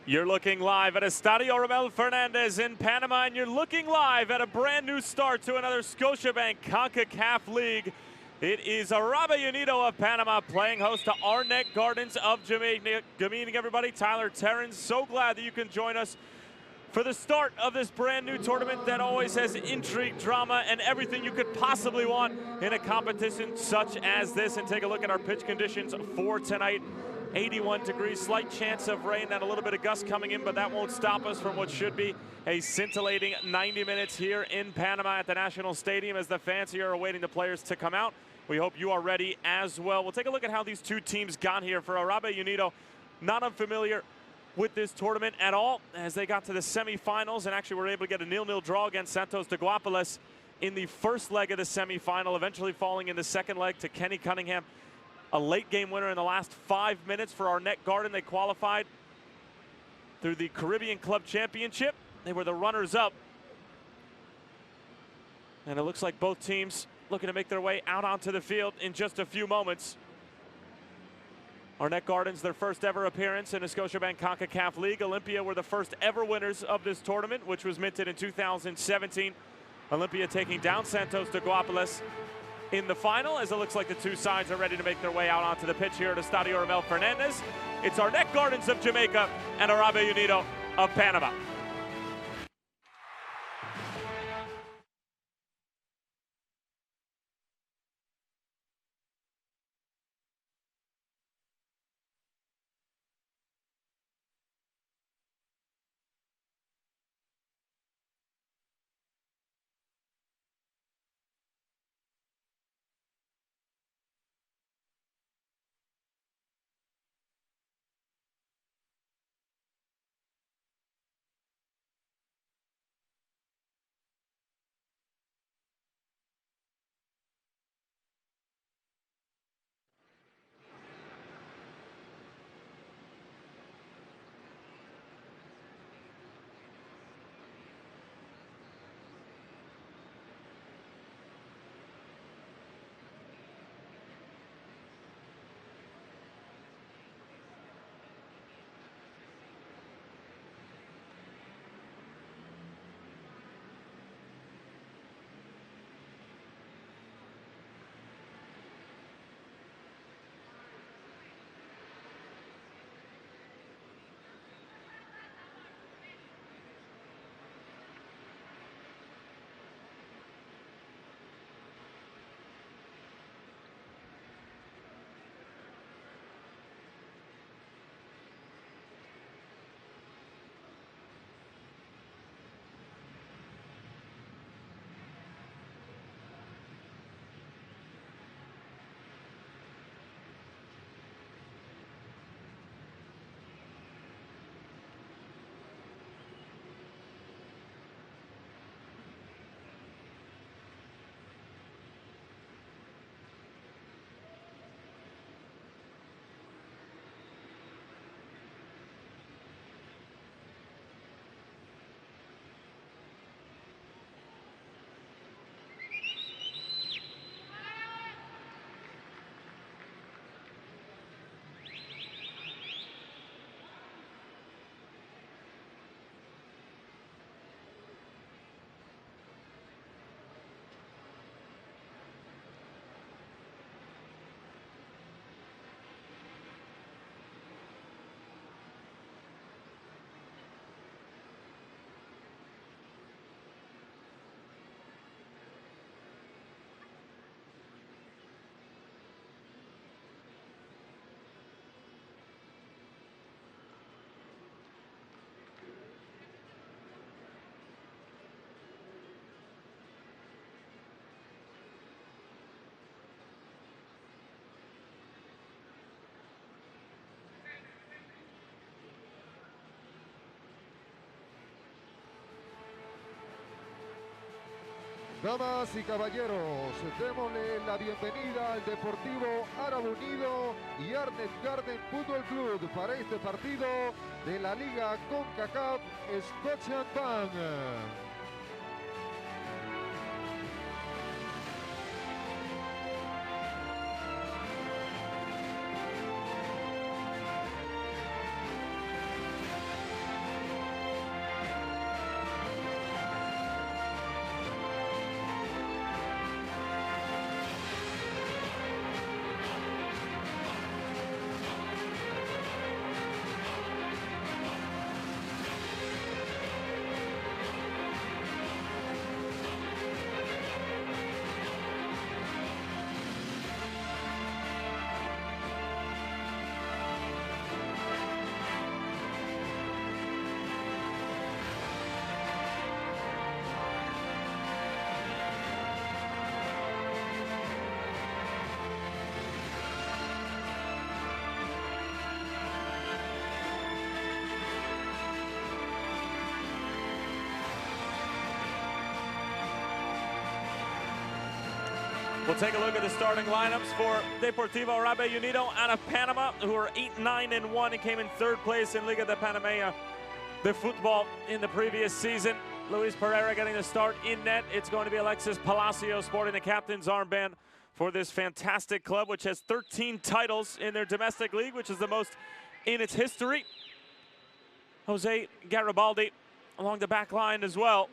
You're looking live at Estadio Ramel Fernandez in Panama, and you're looking live at a brand new start to another Scotiabank Concacaf League. It is Arabe Unido of Panama playing host to Arnett Gardens of Jamaica. Good evening, everybody. Tyler Terrence, so glad that you can join us for the start of this brand new tournament that always has intrigue, drama, and everything you could possibly want in a competition such as this. And take a look at our pitch conditions for tonight. 81 degrees, slight chance of rain and a little bit of gust coming in, but that won't stop us from what should be a scintillating 90 minutes here in Panama at the National Stadium as the fans here are awaiting the players to come out. We hope you are ready as well. We'll take a look at how these two teams got here. For Arabe Unido, not unfamiliar with this tournament at all, as they got to the semifinals and actually were able to get a 0-0 draw against Santos de Guapiles in the first leg of the semifinal, eventually falling in the second leg to Kenny Cunningham. A late game winner in the last 5 minutes for Arnett Gardens. They qualified through the Caribbean Club Championship. They were the runners-up. And it looks like both teams looking to make their way out onto the field in just a few moments. Arnett Gardens, their first ever appearance in a Scotiabank CONCACAF League. Olympia were the first ever winners of this tournament, which was minted in 2017. Olympia taking down Santos de Guapiles in the final, as it looks like the two sides are ready to make their way out onto the pitch here at Estadio Ramel Fernandez. It's Arnett Gardens of Jamaica and Arabe Unido of Panama. Damas y caballeros, démosle la bienvenida al Deportivo Arabe Unido y Arnett Gardens Fútbol Club para este partido de la Liga Concacaf Scotiabank. We'll take a look at the starting lineups for Deportivo Arabe Unido out of Panama, who are 8-9-1 and came in third place in Liga de Panama de Football in the previous season. Luis Pereira getting the start in net. It's going to be Alexis Palacio sporting the captain's armband for this fantastic club, which has 13 titles in their domestic league, which is the most in its history. Jose Garibaldi along the back line as well,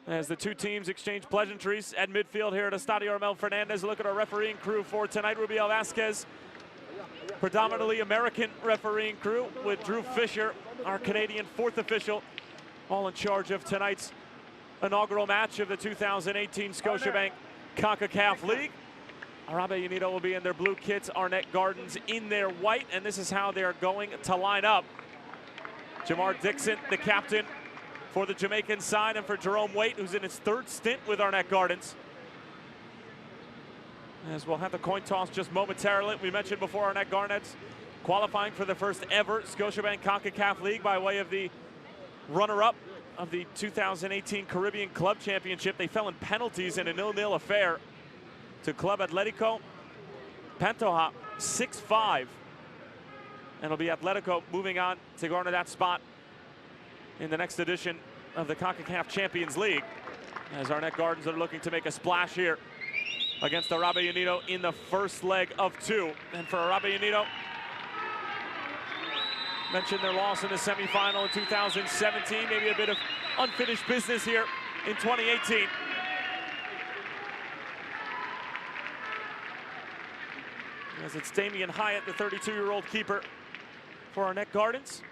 as the two teams exchange pleasantries at midfield here at Estadio Ramel Fernandez. Look at our refereeing crew for tonight. Rubiel Vasquez, predominantly American refereeing crew, with Drew Fisher, our Canadian fourth official, all in charge of tonight's inaugural match of the 2018 Scotiabank Concacaf League. Arabe Unido will be in their blue kits, Arnett Gardens in their white, and this is how they're going to line up. Jamar Dixon, the captain for the Jamaican side, and for Jerome Waite, who's in his third stint with Arnett Gardens. As we'll have the coin toss just momentarily. We mentioned before, Arnett Gardens qualifying for the first ever Scotiabank CONCACAF League by way of the runner-up of the 2018 Caribbean Club Championship. They fell in penalties in a 0-0 affair to Club Atletico Pantoja, 6-5. And it'll be Atletico moving on to garner that spot in the next edition of the CONCACAF Champions League, as Arnett Gardens are looking to make a splash here against Arabe Unido in the first leg of two. And for Arabe Unido, mentioned their loss in the semifinal in 2017, maybe a bit of unfinished business here in 2018. As it's Damian Hyatt, the 32-year-old keeper for Arnett Gardens,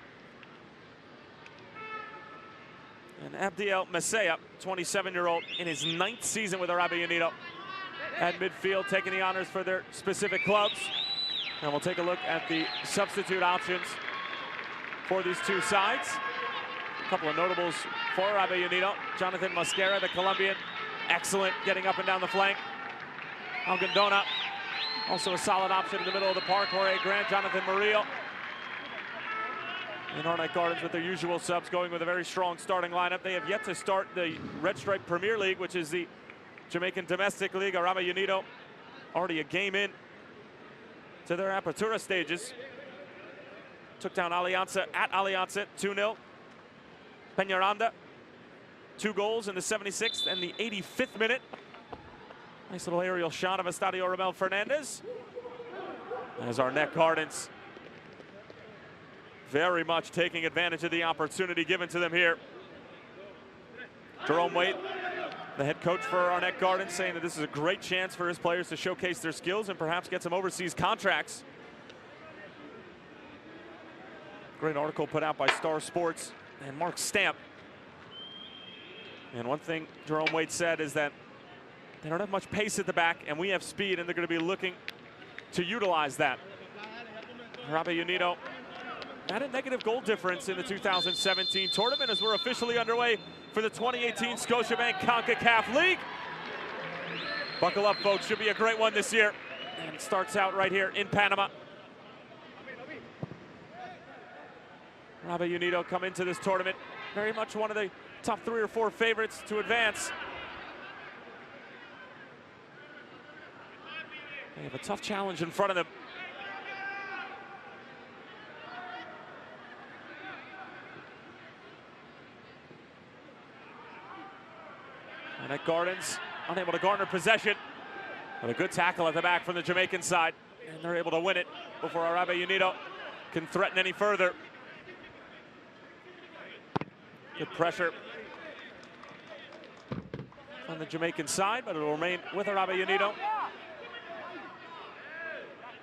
and Abdiel Mesea, 27-year-old, in his 9th season with Arabe Unido, at midfield, taking the honors for their specific clubs. And we'll take a look at the substitute options for these two sides. A couple of notables for Arabe Unido. Jonathan Mosquera, the Colombian, excellent getting up and down the flank. Algandona, also a solid option in the middle of the park. Jorge Grant, Jonathan Murillo. And Arnett Gardens with their usual subs, going with a very strong starting lineup. They have yet to start the Red Stripe Premier League, which is the Jamaican domestic league. Arabe Unido already a game in to their Apertura stages. Took down Alianza at Alianza 2-0. Peñaranda, 2 goals in the 76th and the 85th minute. Nice little aerial shot of Estadio Ramel Fernandez, as Arnett Gardens very much taking advantage of the opportunity given to them here. Jerome Waite, the head coach for Arnett Gardens, saying that this is a great chance for his players to showcase their skills and perhaps get some overseas contracts. Great article put out by Star Sports and Mark Stamp. And one thing Jerome Waite said is that they don't have much pace at the back, and we have speed, and they're going to be looking to utilize that. Arabe Unido had a negative goal difference in the 2017 tournament, as we're officially underway for the 2018 Scotiabank CONCACAF League. Buckle up, folks. Should be a great one this year. And it starts out right here in Panama. Arabe Unido come into this tournament very much one of the top 3 or 4 favorites to advance. They have a tough challenge in front of them. Arnett Gardens unable to garner possession, but a good tackle at the back from the Jamaican side, and they're able to win it before Arabe Unido can threaten any further. Good pressure on the Jamaican side, but it will remain with Arabe Unido.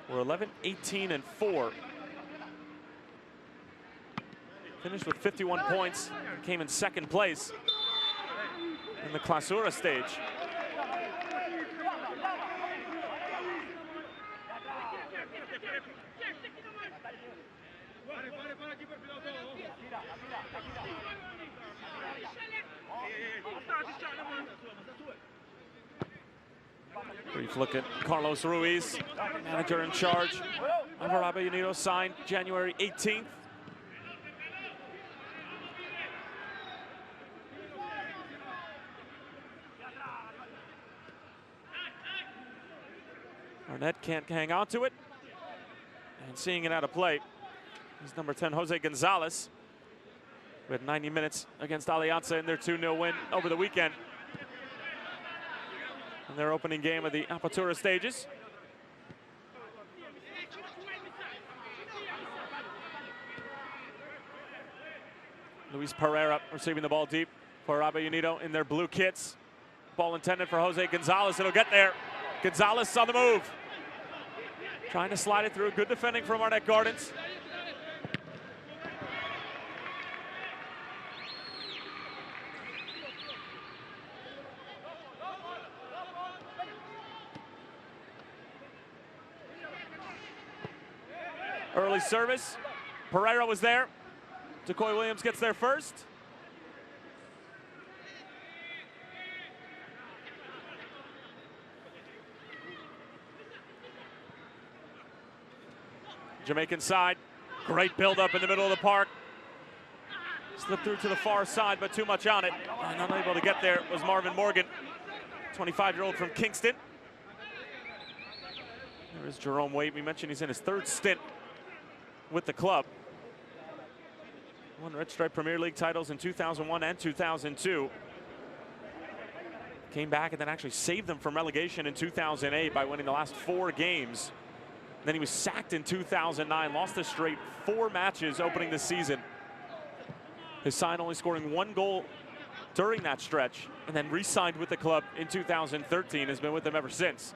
We're 11-18-4. Finished with 51 points and came in 2nd place in the Clausura stage. Brief look at Carlos Ruiz, manager in charge of Arabe Unido, signed January 18th. Arnett can't hang on to it. And seeing it out of play is number 10, Jose Gonzalez. We had 90 minutes against Alianza in their 2-0 win over the weekend. In their opening game of the Apertura stages. Luis Pereira receiving the ball deep for Arabe Unido in their blue kits. Ball intended for Jose Gonzalez. It'll get there. Gonzalez on the move. Trying to slide it through. Good defending from Arnett Gardens. Early service. Pereira was there. Decoy Williams gets there first. Jamaican side. Great build-up in the middle of the park. Slipped through to the far side, but too much on it. And unable to get there was Marvin Morgan, 25-year-old from Kingston. There is Jerome Waite. We mentioned he's in his third stint with the club. Won Red Stripe Premier League titles in 2001 and 2002. Came back and then actually saved them from relegation in 2008 by winning the last 4 games. Then he was sacked in 2009, lost a straight 4 matches opening the season. His side only scoring 1 goal during that stretch, and then re-signed with the club in 2013, has been with them ever since.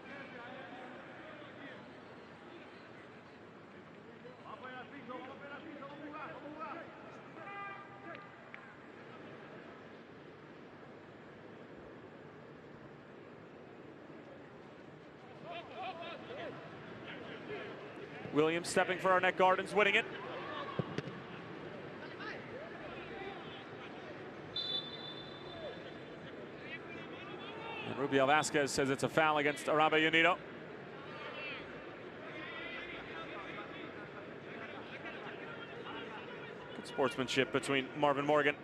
Williams stepping for Arnett Gardens, winning it. And Rubiel Vasquez says it's a foul against Arabe Unido. Good sportsmanship between Marvin Morgan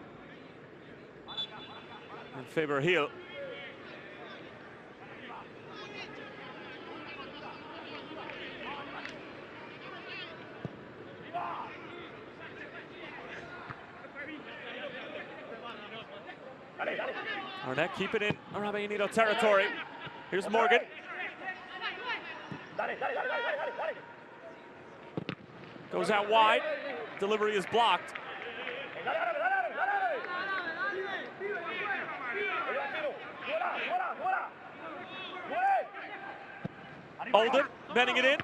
and Faber Hill. Arnett keep it in Arabe Unido territory. Here's Morgan. Goes out wide. Delivery is blocked. Oldham bending it in.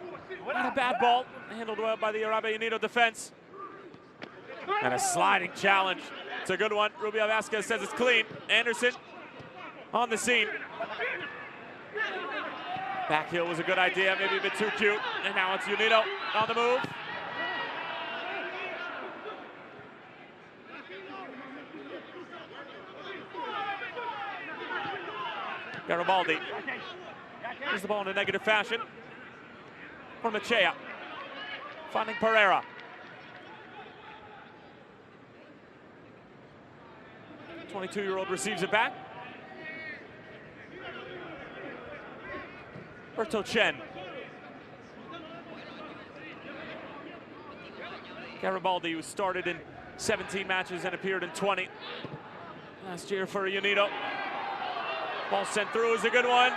Not a bad ball. Handled well by the Arabe Unido defense. And a sliding challenge. It's a good one. Rubiel Vasquez says it's clean. Anderson on the scene. Back heel was a good idea, maybe a bit too cute. And now it's Unido on the move. Garibaldi. Here's the ball in a negative fashion. For Machea. Finding Pereira. 22-year-old receives it back. Berto Chen. Garibaldi, who started in 17 matches and appeared in 20 last year for Unido. Ball sent through is a good one.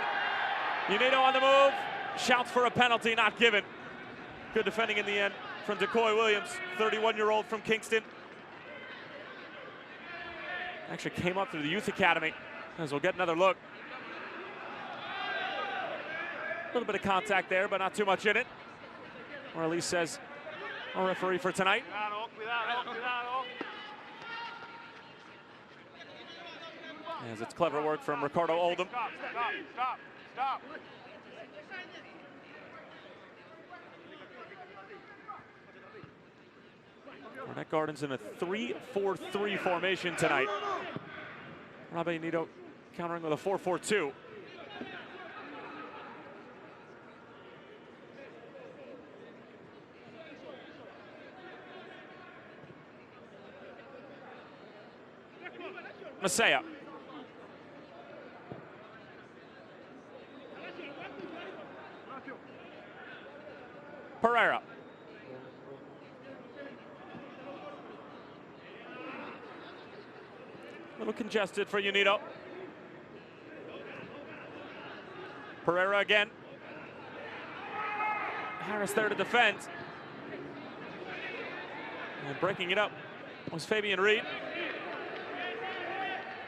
Unido on the move. Shouts for a penalty, not given. Good defending in the end from Decoy Williams, 31-year-old from Kingston. Actually came up through the youth academy, as we'll get another look. A little bit of contact there, but not too much in it. Or at least says our referee for tonight. As it's clever work from Ricardo Oldham. Stop. Arnett Gardens in a 3-4-3 formation tonight. Arabe Unido countering with a 4-4-2. Messiah. Pereira. A little congested for Unido. Pereira again. Harris there to defend. And breaking it up was Fabian Reed.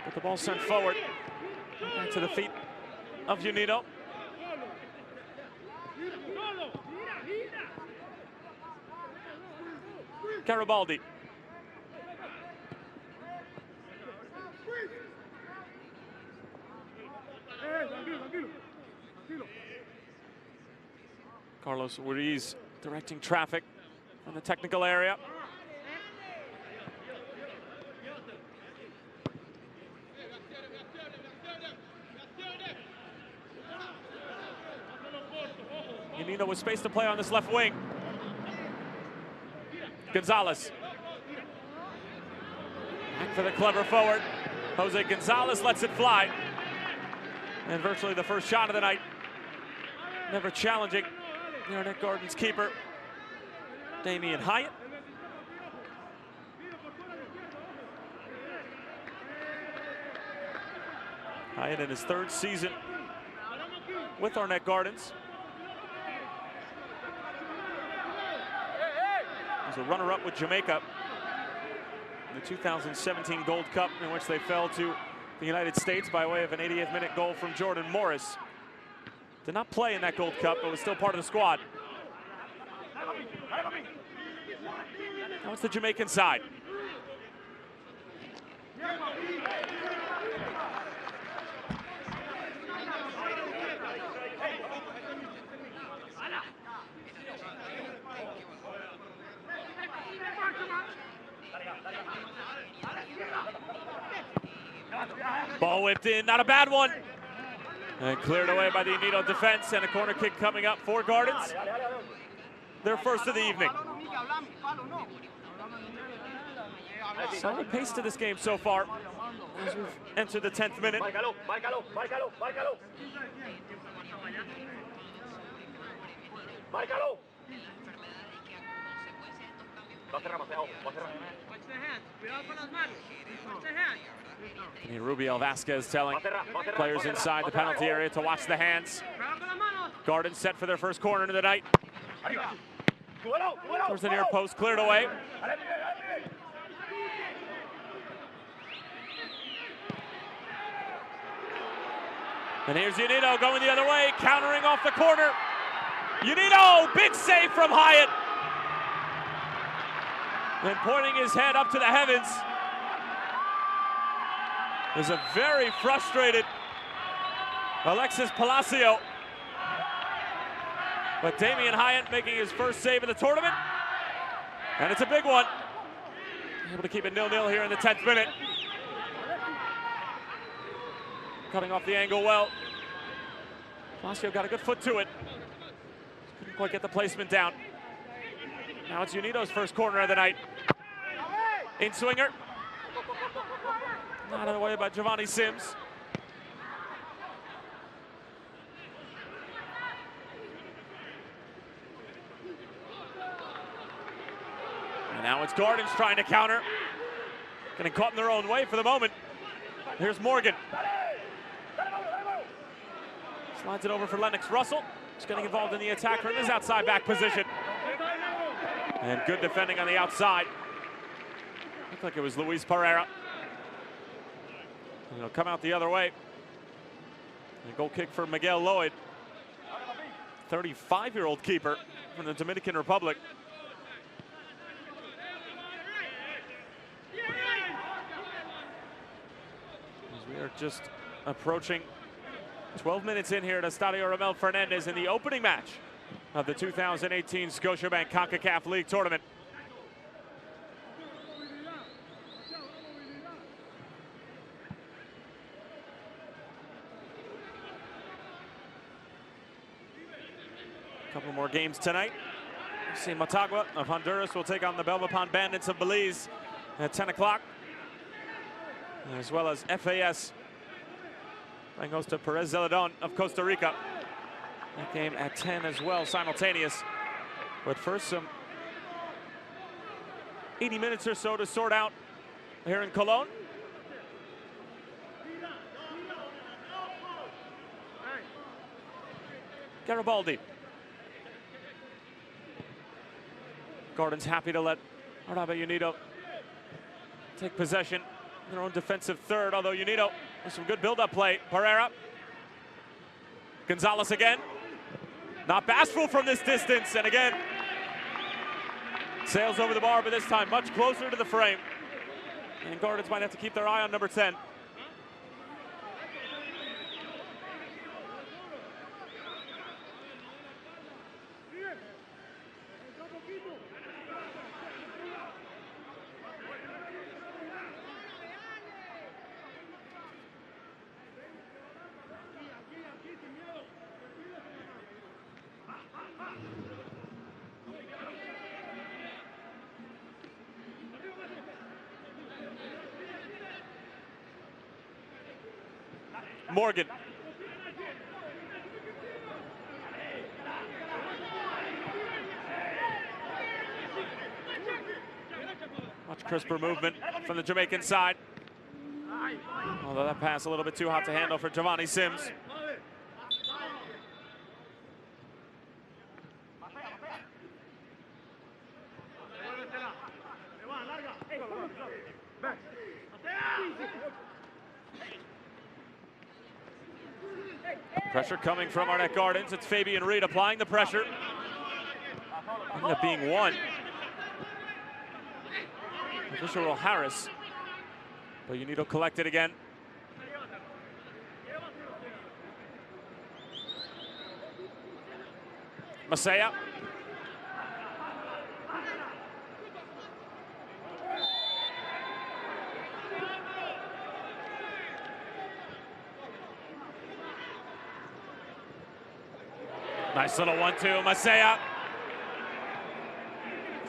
But the ball sent forward. Back to the feet of Unido. Garibaldi. Carlos Ruiz directing traffic from the technical area. Unido with space to play on this left wing. Gonzalez. Back for the clever forward. Jose Gonzalez lets it fly. And virtually the first shot of the night. Never challenging the Arnett Gardens keeper, Damian Hyatt. Hyatt in his third season with Arnett Gardens. He's a runner-up with Jamaica in the 2017 Gold Cup, in which they fell to the United States by way of an 88th minute goal from Jordan Morris. Did not play in that Gold Cup, but was still part of the squad. Now it's the Jamaican side. Ball whipped in, not a bad one. And cleared away by the Unido defense, and a corner kick coming up for Gardens. Their first of the evening. Solid pace to this game so far as we've entered the 10th minute. And Rubiel Vasquez telling players inside the penalty area to watch the hands. Gardens set for their first corner of the night. Towards the near post, cleared away. And here's Unido going the other way, countering off the corner. Unido, big save from Hyatt. And pointing his head up to the heavens is a very frustrated Alexis Palacio. But Damian Hyatt making his first save of the tournament. And it's a big one. Able to keep it 0-0 here in the 10th minute. Cutting off the angle well. Palacio got a good foot to it. Couldn't quite get the placement down. Now it's Unido's first corner of the night. In swinger. Not away by Giovanni Sims. And now it's Gardens trying to counter. Getting caught in their own way for the moment. Here's Morgan. Slides it over for Lennox Russell. Just getting involved in the attack from his outside back position. And good defending on the outside. Looked like it was Luis Pereira. And it'll come out the other way. And a goal kick for Miguel Lloyd. 35-year-old keeper from the Dominican Republic. As we are just approaching 12 minutes in here at Estadio Ramel Fernandez in the opening match of the 2018 Scotiabank Concacaf League Tournament. A couple more games tonight. See, Motagua of Honduras will take on the Belmopan Bandits of Belize at 10 o'clock. As well as FAS playing host to Perez Zeledon of Costa Rica. That game at 10 as well, simultaneous But first, some 80 minutes or so to sort out here in Cologne. Garibaldi. Gardens happy to let Arabe Unido take possession in their own defensive third, although Unido with some good build-up play. Pereira. Gonzalez again. Not bashful from this distance, and again, sails over the bar, but this time much closer to the frame. And Gardens might have to keep their eye on number 10. Morgan. Much crisper movement from the Jamaican side. Although that pass a little bit too hot to handle for Giovanni Sims. Pressure coming from Arnett Gardens. It's Fabian Reed applying the pressure. Ended up being one. Official Will Harris. But Unido collect it again. Masaya. Nice little 1-2, Masaya.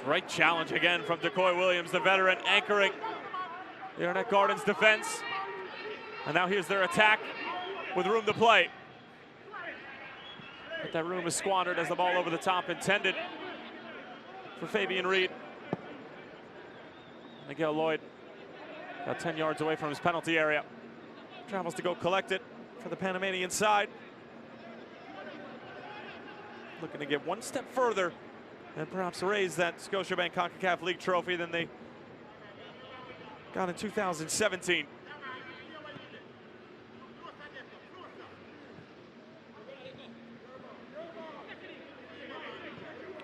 Great challenge again from Decoy Williams, the veteran, anchoring the Arnett Gardens defense. And now here's their attack with room to play. But that room is squandered as the ball over the top intended for Fabian Reed. Miguel Lloyd, about 10 yards away from his penalty area. Travels to go collect it for the Panamanian side. Looking to get one step further and perhaps raise that Scotiabank Concacaf League trophy than they got in 2017.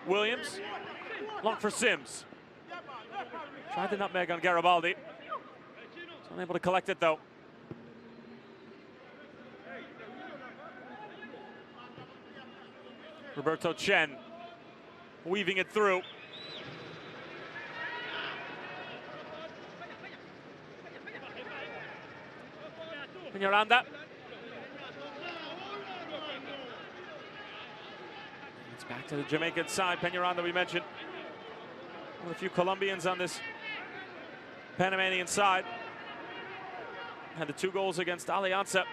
Williams, long for Sims. Tried the nutmeg on Garibaldi. Was unable to collect it though. Roberto Chen weaving it through. Peñaranda. It's back to the Jamaican side. Peñaranda, we mentioned. One of the few Colombians on this Panamanian side. Had the 2 goals against Alianza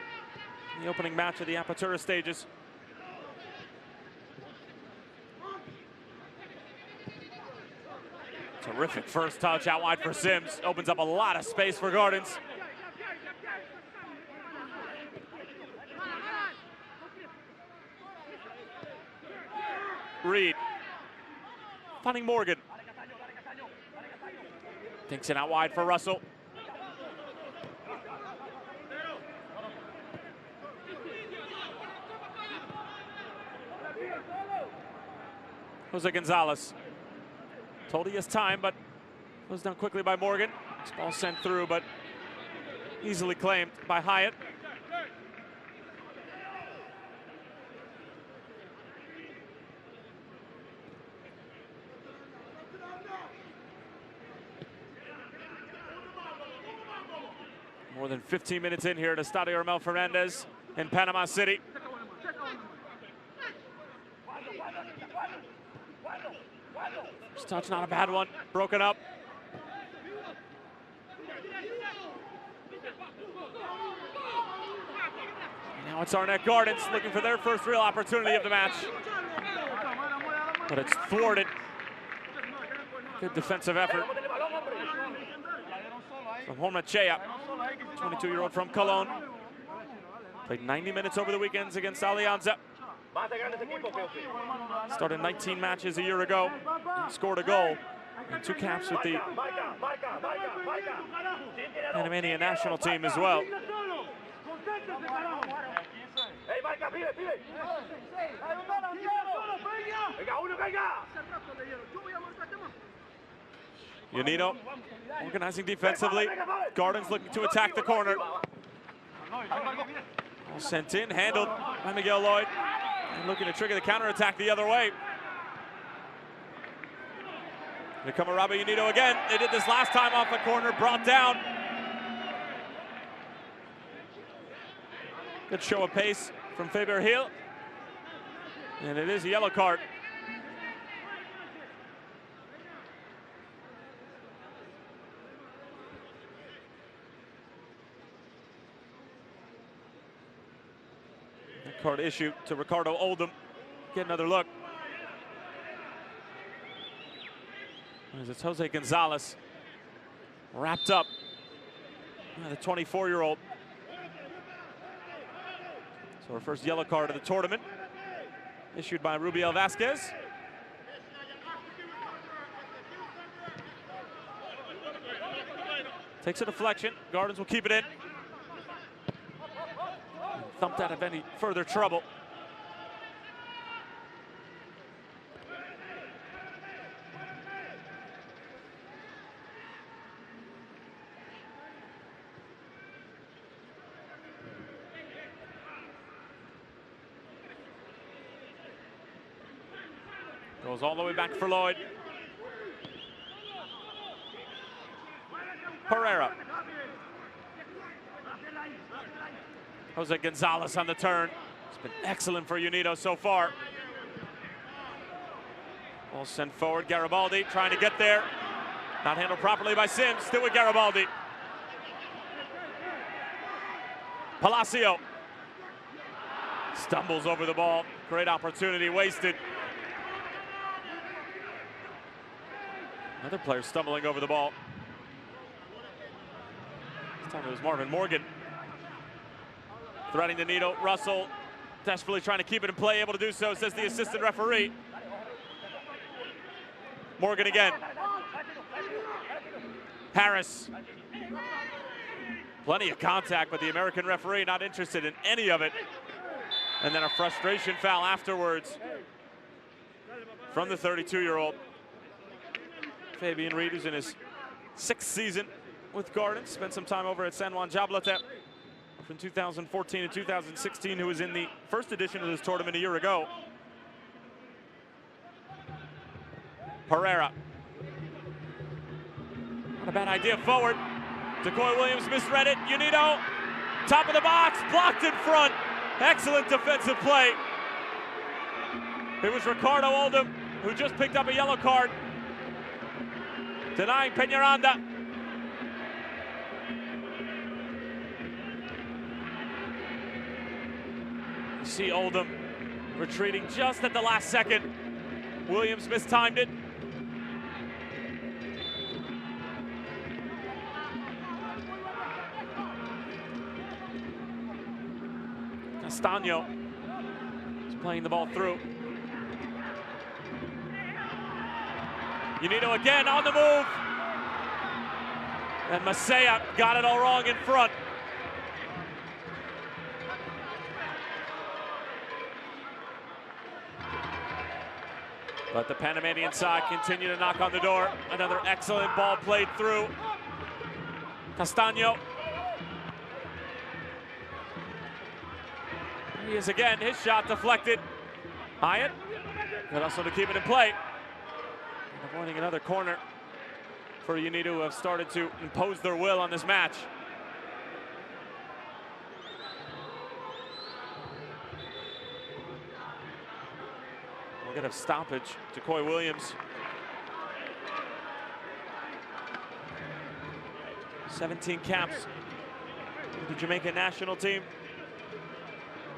in the opening match of the Apertura stages. Terrific first touch out wide for Sims. Opens up a lot of space for Gardens. Reed. Finding Morgan. Thinks it out wide for Russell. Jose Gonzalez. Told he has time, but was done quickly by Morgan. This ball sent through, but easily claimed by Hyatt. More than 15 minutes in here at Estadio Ramel Fernandez in Panama City. First touch, not a bad one. Broken up. And now it's Arnett Gardens looking for their first real opportunity of the match. but it's thwarted. Good defensive effort from Hormachea, 22-year-old from Cologne. Played 90 minutes over the weekends against Alianza. Started 19 matches a year ago and scored a goal and 2 caps with the Panamanian national team as well. Unido organizing defensively. Gardens looking to attack the corner. All sent in, handled by Miguel Lloyd. And looking to trigger the counterattack the other way. Here come Arabe Unido again. They did this last time off the corner, brought down. Good show of pace from Faber Hill. And it is a yellow card. Card issue to Ricardo Oldham. Get another look. As it's Jose Gonzalez wrapped up by the 24-year-old. So our first yellow card of the tournament, issued by Rubiel Vasquez. Takes a deflection. Gardens will keep it in. Thumped out of any further trouble. Goes all the way back for Lloyd. Pereira. Jose Gonzalez on the turn. It's been excellent for Unido so far. Ball sent forward. Garibaldi trying to get there. Not handled properly by Sims. Still with Garibaldi. Palacio. Stumbles over the ball. Great opportunity wasted. Another player stumbling over the ball. This time it was Marvin Morgan. Threading the needle. Russell desperately trying to keep it in play, able to do so, says the assistant referee. Morgan again. Harris. Plenty of contact, but the American referee not interested in any of it. And then a frustration foul afterwards from the 32-year-old. Fabian Reed, who's in his 6th season with Gardens, spent some time over at San Juan Jablotep from 2014 and 2016, who was in the first edition of this tournament a year ago. Pereira. Not a bad idea forward. Decoy Williams misread it. Unido, top of the box, blocked in front. Excellent defensive play. It was Ricardo Oldham who just picked up a yellow card, denying Peñaranda. You see Oldham retreating just at the last second. Williams mistimed it. Castaño is playing the ball through. Unido again on the move. And Masaya got it all wrong in front. But the Panamanian side continue to knock on the door. Another excellent ball played through. Castaño. He is again, his shot deflected. Hyatt, but also to keep it in play. And avoiding another corner for Unido, who have started to impose their will on this match. We're gonna have stoppage. Decoy Williams. 17 caps with the Jamaican national team.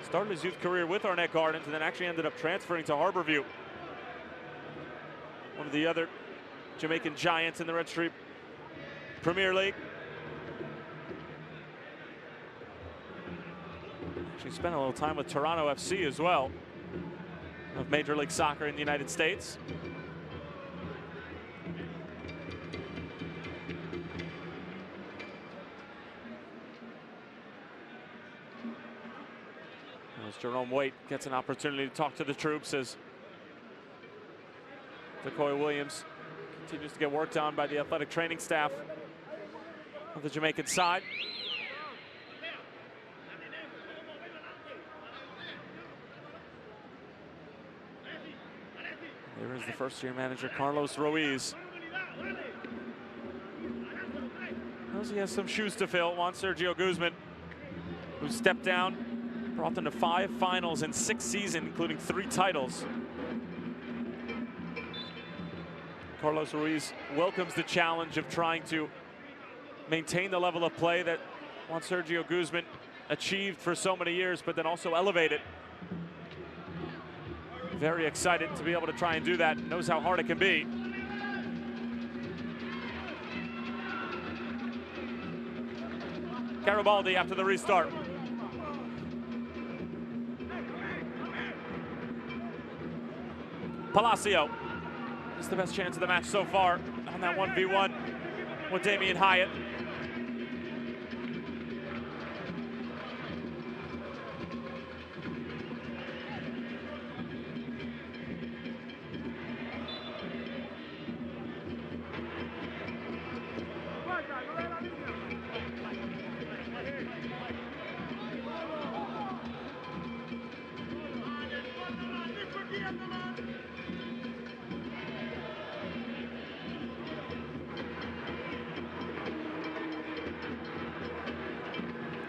Started his youth career with Arnett Gardens and then actually ended up transferring to Harborview. one of the other Jamaican giants in the Red Street Premier League. Actually spent a little time with Toronto FC as well, of Major League Soccer in the United States. As Jerome Waite gets an opportunity to talk to the troops as Decoy Williams continues to get worked on by the athletic training staff of the Jamaican side. There is the first-year manager, Carlos Ruiz. Knows he has some shoes to fill. Juan Sergio Guzman, who stepped down, brought them to 5 finals in 6 seasons, including 3 titles. Carlos Ruiz welcomes the challenge of trying to maintain the level of play that Juan Sergio Guzman achieved for so many years, but then also elevate it. Very excited to be able to try and do that. Knows how hard it can be. Garibaldi after the restart. Palacio is the best chance of the match so far on that 1v1 with Damian Hyatt.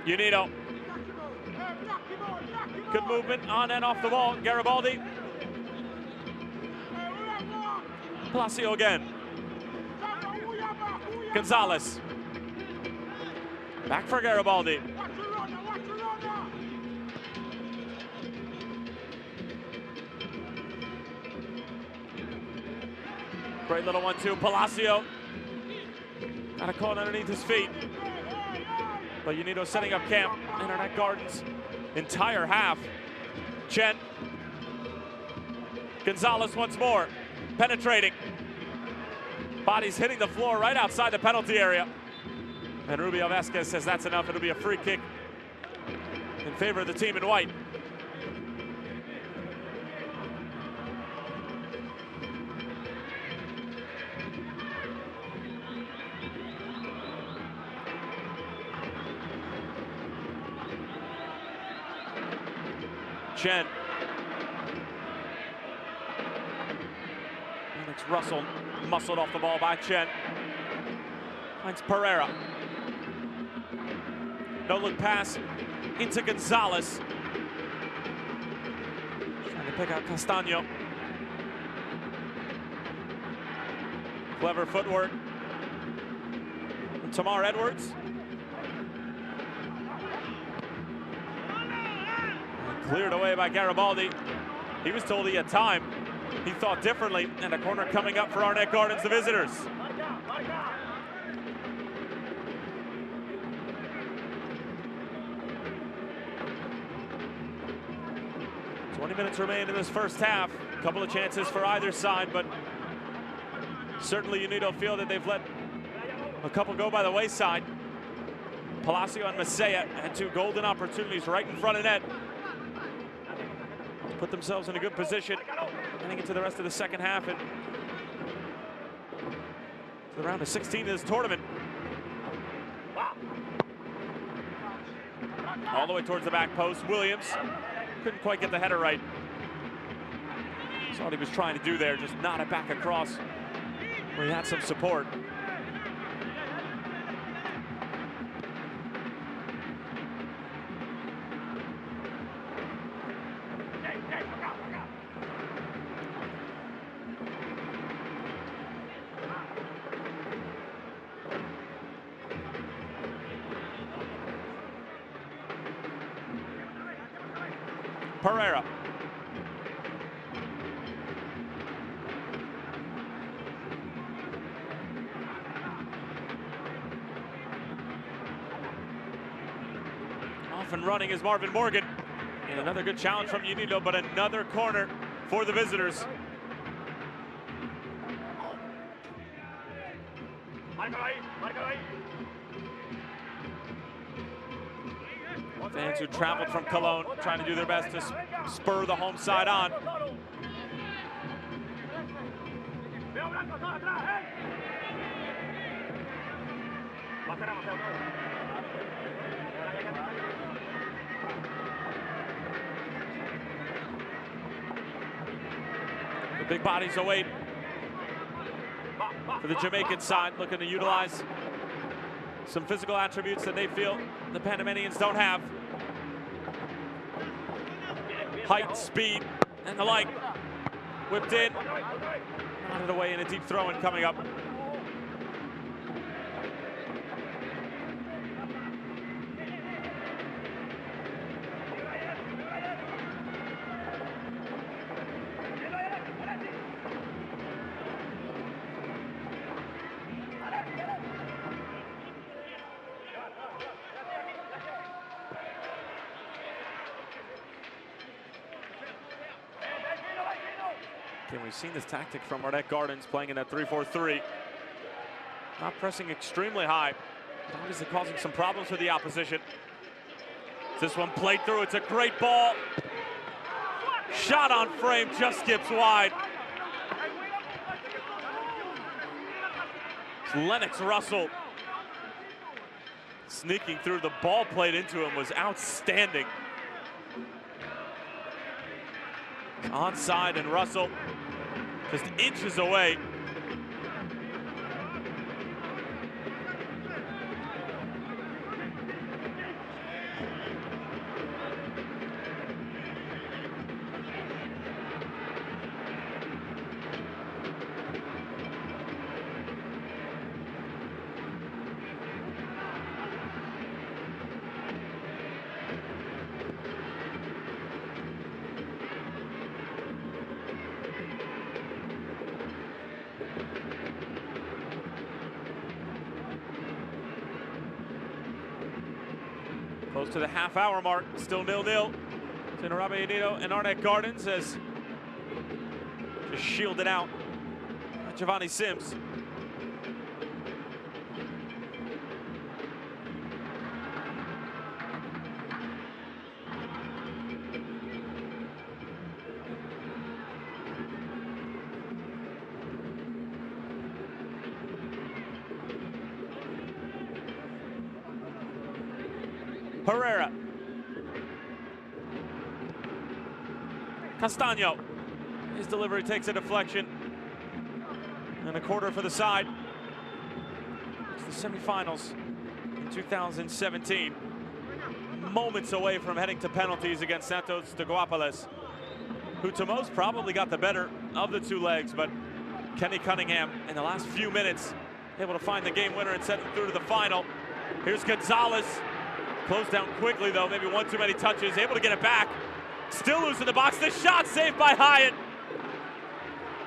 Unido. Good movement on and off the ball. Garibaldi. Palacio again. Gonzalez. Back for Garibaldi. Great little 1-2. Palacio. Got a caught underneath his feet. But Unido setting up camp in Arnett Gardens. Entire half. Chen. Gonzalez once more. Penetrating. Bodies hitting the floor right outside the penalty area. And Rubio Vasquez says that's enough. It'll be a free kick in favor of the team in white. Chen. And it's Russell, muscled off the ball by Chen. Finds Pereira. No look pass into Gonzalez. Trying to pick out Castaño. Clever footwork from Tamar Edwards. Cleared away by Garibaldi. He was told he had time. He thought differently, and a corner coming up for Arnett Gardens, the visitors. 20 minutes remain in this first half. A couple of chances for either side, but certainly Unido feel that they've let a couple go by the wayside. Palacio and Masaya had 2 golden opportunities right in front of net. Put themselves in a good position heading into the rest of the second half and to the round of 16 of this tournament. All the way towards the back post. Williams couldn't quite get the header right. That's what he was trying to do there, just knot it back across where he had some support. Pereira. and running is Marvin Morgan. And another good challenge from Unido, but another corner for the visitors. Fans who traveled from Cologne trying to do their best to spur the home side on. The big bodies await for the Jamaican side, looking to utilize some physical attributes that they feel the Panamanians don't have. Height, speed, and the like. Whipped in, nodded away in a deep throw-in coming up. And we've seen this tactic from Arnett Gardens playing in that 3-4-3. Not pressing extremely high, but obviously causing some problems for the opposition. This one played through, it's a great ball. Shot on frame, just skips wide. It's Lennox Russell. Sneaking through, the ball played into him was outstanding. Onside, and Russell just inches away. Close to the half-hour mark, still 0-0. It's in Arabe Unido and Arnett Gardens as just shielded out by Giovanni Sims. Herrera. Castaño. His delivery takes a deflection. And a quarter for the side. It's the semifinals in 2017. Moments away from heading to penalties against Santos de Guapiles, who to most probably got the better of the two legs, but Kenny Cunningham in the last few minutes able to find the game winner and send them through to the final. Here's Gonzalez. Closed down quickly, though. Maybe one too many touches. Able to get it back. Still loose in the box. The shot saved by Hyatt.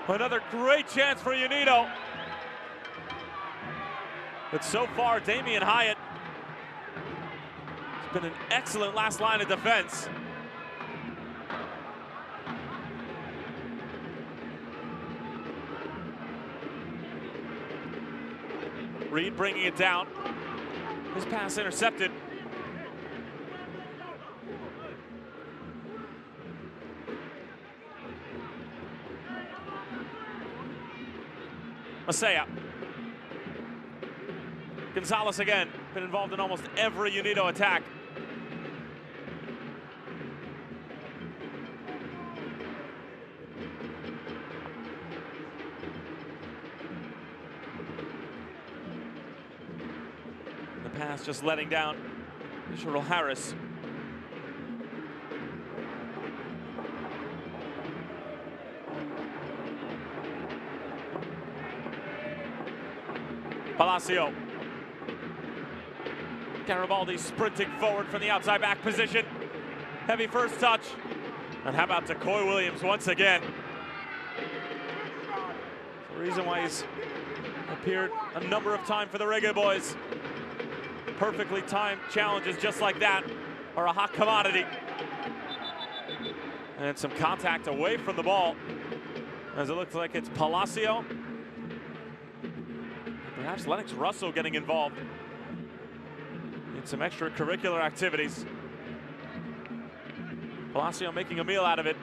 Another great chance for Unido. But so far, Damian Hyatt has been an excellent last line of defense. Reed bringing it down. His pass intercepted. Masaya. Gonzalez again, been involved in almost every Unido attack. The pass just letting down Sherrill Harris. Palacio. Garibaldi sprinting forward from the outside back position. Heavy first touch. And how about Decoy Williams once again? The reason why he's appeared a number of times for the Reggae Boys. Perfectly timed challenges just like that. are a hot commodity. And some contact away from the ball, as it looks like it's Palacio. Perhaps Lennox Russell getting involved in some extracurricular activities. Palacio making a meal out of it.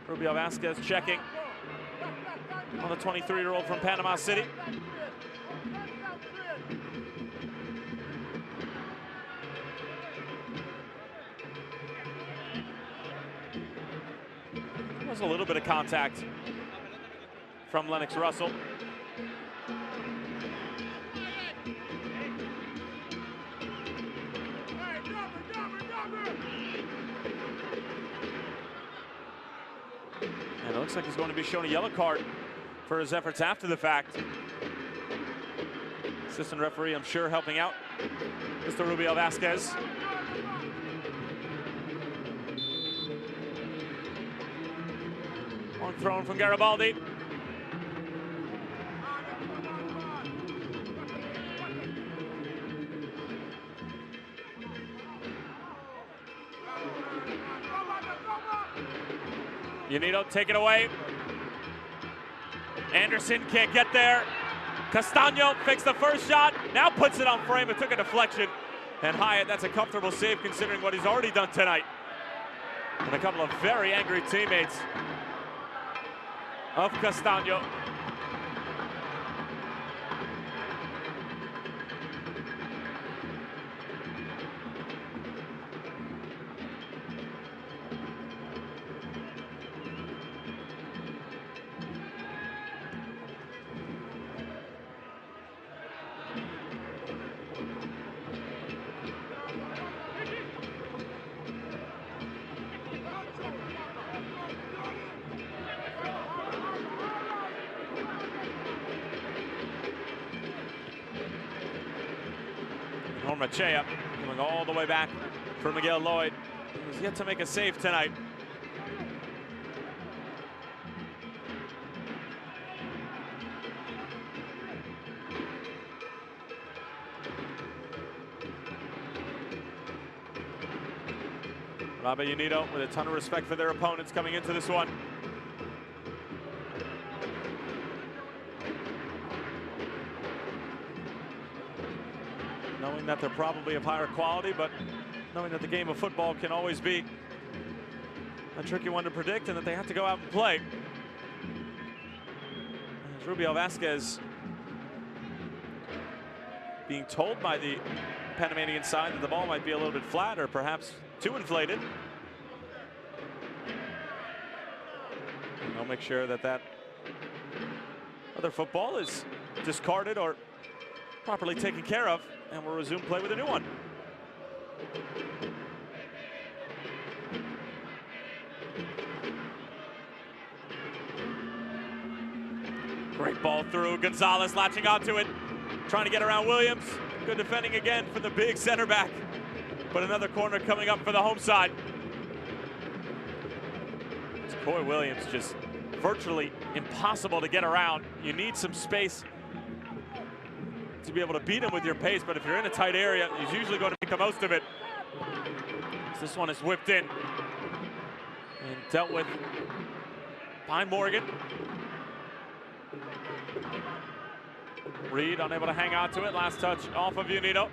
Rubio Vasquez checking on the 23-year-old from Panama City. There's a little bit of contact from Lennox Russell. And it looks like he's going to be shown a yellow card for his efforts after the fact. Assistant referee, I'm sure, helping out Mr. Rubio Vasquez. Long thrown from Garibaldi. Unido take it away. Anderson can't get there. Castaño fixed the first shot, now puts it on frame. It took a deflection. And Hyatt, that's a comfortable save considering what he's already done tonight. And a couple of very angry teammates of Castaño. Machea coming all the way back for Miguel Lloyd. He's yet to make a save tonight. Arabe Unido with a ton of respect for their opponents coming into this one. Knowing that they're probably of higher quality, but knowing that the game of football can always be a tricky one to predict and that they have to go out and play. As Rubio Vasquez being told by the Panamanian side that the ball might be a little bit flat or perhaps too inflated. And they'll make sure that that other football is discarded or properly taken care of, and we'll resume play with a new one. Great ball through. Gonzalez latching onto it, trying to get around Williams. Good defending again for the big center back, but another corner coming up for the home side. Boy, Williams just virtually impossible to get around. You need some space to be able to beat him with your pace, but if you're in a tight area, he's usually going to make the most of it. This one is whipped in and dealt with by Morgan. Reed unable to hang on to it. Last touch off of Unido.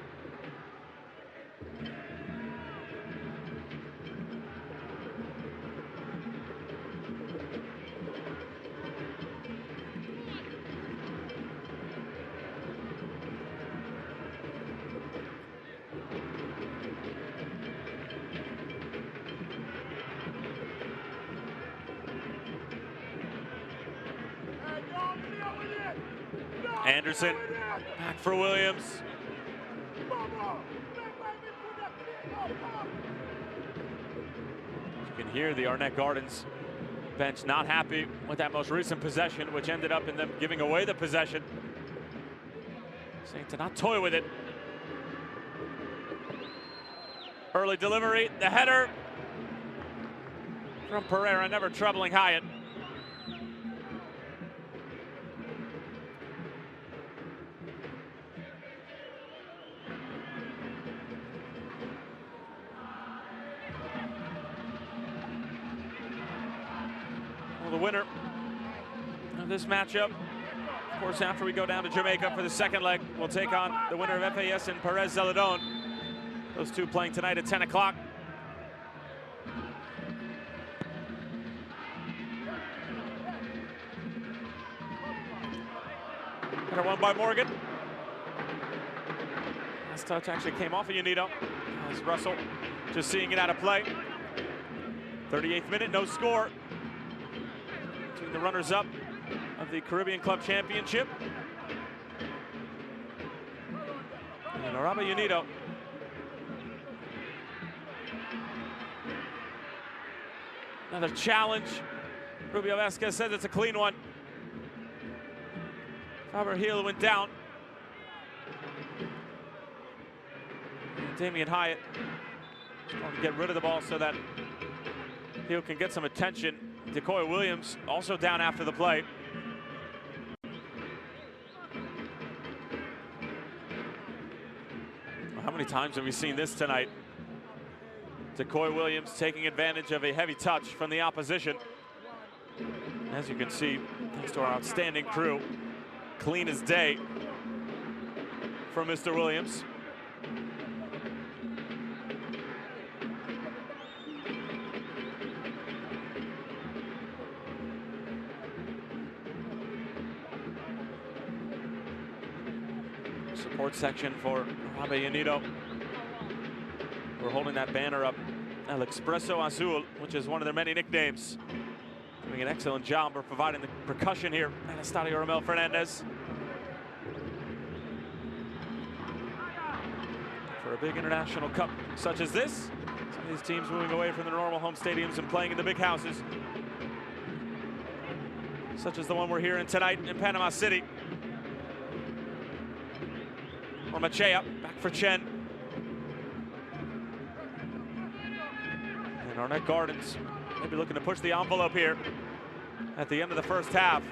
Anderson back for Williams. You can hear the Arnett Gardens bench not happy with that most recent possession, which ended up in them giving away the possession. Saying to not toy with it. Early delivery, the header from Pereira, never troubling Hyatt. the winner of this matchup, of course, after we go down to Jamaica for the second leg, we'll take on the winner of FAS and Perez Zeledon. Those two playing tonight at 10 o'clock. Header won by Morgan. Last touch actually came off of Unido. As Russell just seeing it out of play. 38th minute, no score. Between the runners-up of the Caribbean Club Championship and Arabe Unido. Another challenge. Rubio Vasquez says it's a clean one. Faber Hill went down. Damian Hyatt is going to get rid of the ball so that Hill can get some attention. Decoy Williams also down after the play. How many times have we seen this tonight? Decoy Williams taking advantage of a heavy touch from the opposition. As you can see, thanks to our outstanding crew, clean as day from Mr. Williams. Support section for Arabe Unido. We're holding that banner up, El Expreso Azul, which is one of their many nicknames. Doing an excellent job of providing the percussion here at Estadio Ramel Fernandez. For a big international cup such as this, some of these teams moving away from the normal home stadiums and playing in the big houses, such as the one we're here in tonight in Panama City. Machea, back for Chen. And Arnett Gardens maybe looking to push the envelope here at the end of the first half.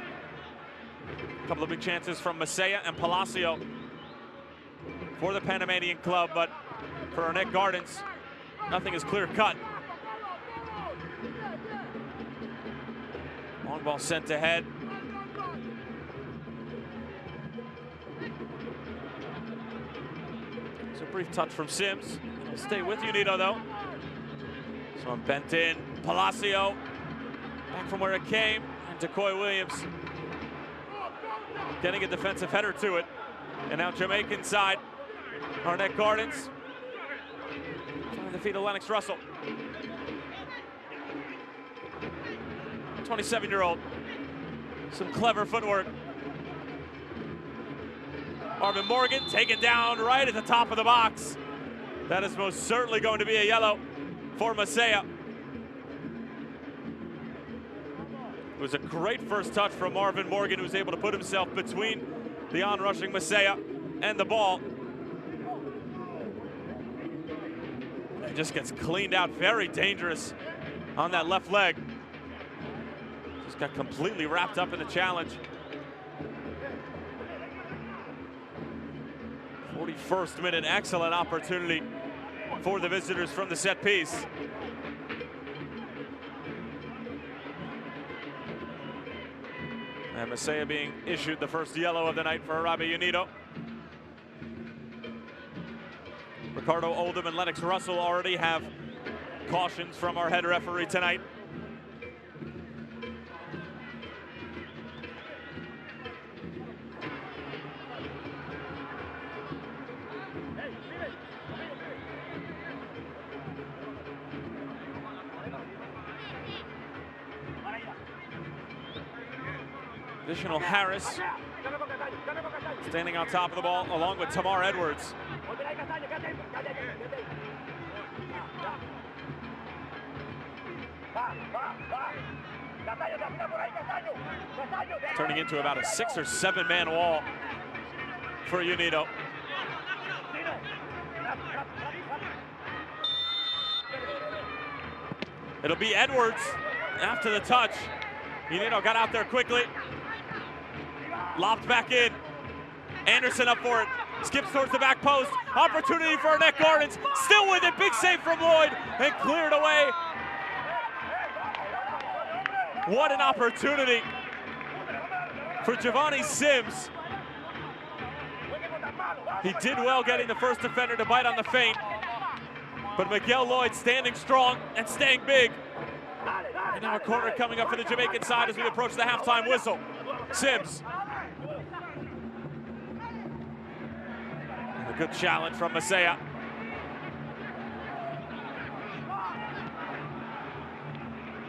A couple of big chances from Machea and Palacio for the Panamanian club, but for Arnett Gardens, nothing is clear cut. Long ball sent ahead. It's a brief touch from Sims. He'll stay with Unido though. So I'm bent in. Palacio back from where it came. And Decoy Williams getting a defensive header to it. And now Jamaican side. Arnett Gardens trying to feed Lennox Russell. 27-year-old. Some clever footwork. Marvin Morgan taken down right at the top of the box. That is most certainly going to be a yellow for Machea. It was a great first touch from Marvin Morgan, who was able to put himself between the onrushing Machea and the ball. He just gets cleaned out, very dangerous on that left leg. Just got completely wrapped up in the challenge. 41st minute, excellent opportunity for the visitors from the set piece. And Machea being issued the first yellow of the night for Arabe Unido. Ricardo Oldham and Lennox Russell already have cautions from our head referee tonight. Additional Harris standing on top of the ball along with Tamar Edwards. Turning into about a 6 or 7 man wall for Unido. It'll be Edwards after the touch. Unido got out there quickly. Lopped back in. Anderson up for it. Skips towards the back post. Opportunity for Arnett Gardens. Still with it. Big save from Lloyd. And cleared away. What an opportunity for Giovanni Sims. He did well getting the first defender to bite on the feint, but Miguel Lloyd standing strong and staying big. And now a corner coming up for the Jamaican side as we approach the halftime whistle. Sims. And a good challenge from Masaya.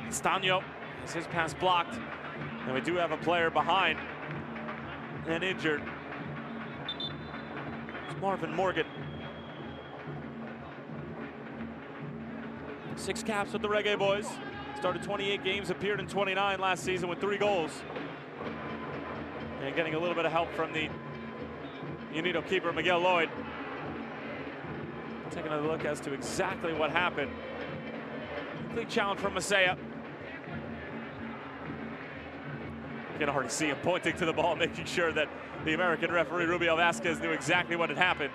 Castaño has his pass blocked. And we do have a player behind and injured. It's Marvin Morgan. 6 caps with the Reggae Boys. Started 28 games, appeared in 29 last season with 3 goals. And getting a little bit of help from the Unido keeper, Miguel Lloyd. Taking a look as to exactly what happened. Complete challenge from Masaya. You can already see him pointing to the ball, making sure that the American referee, Rubio Vasquez, knew exactly what had happened.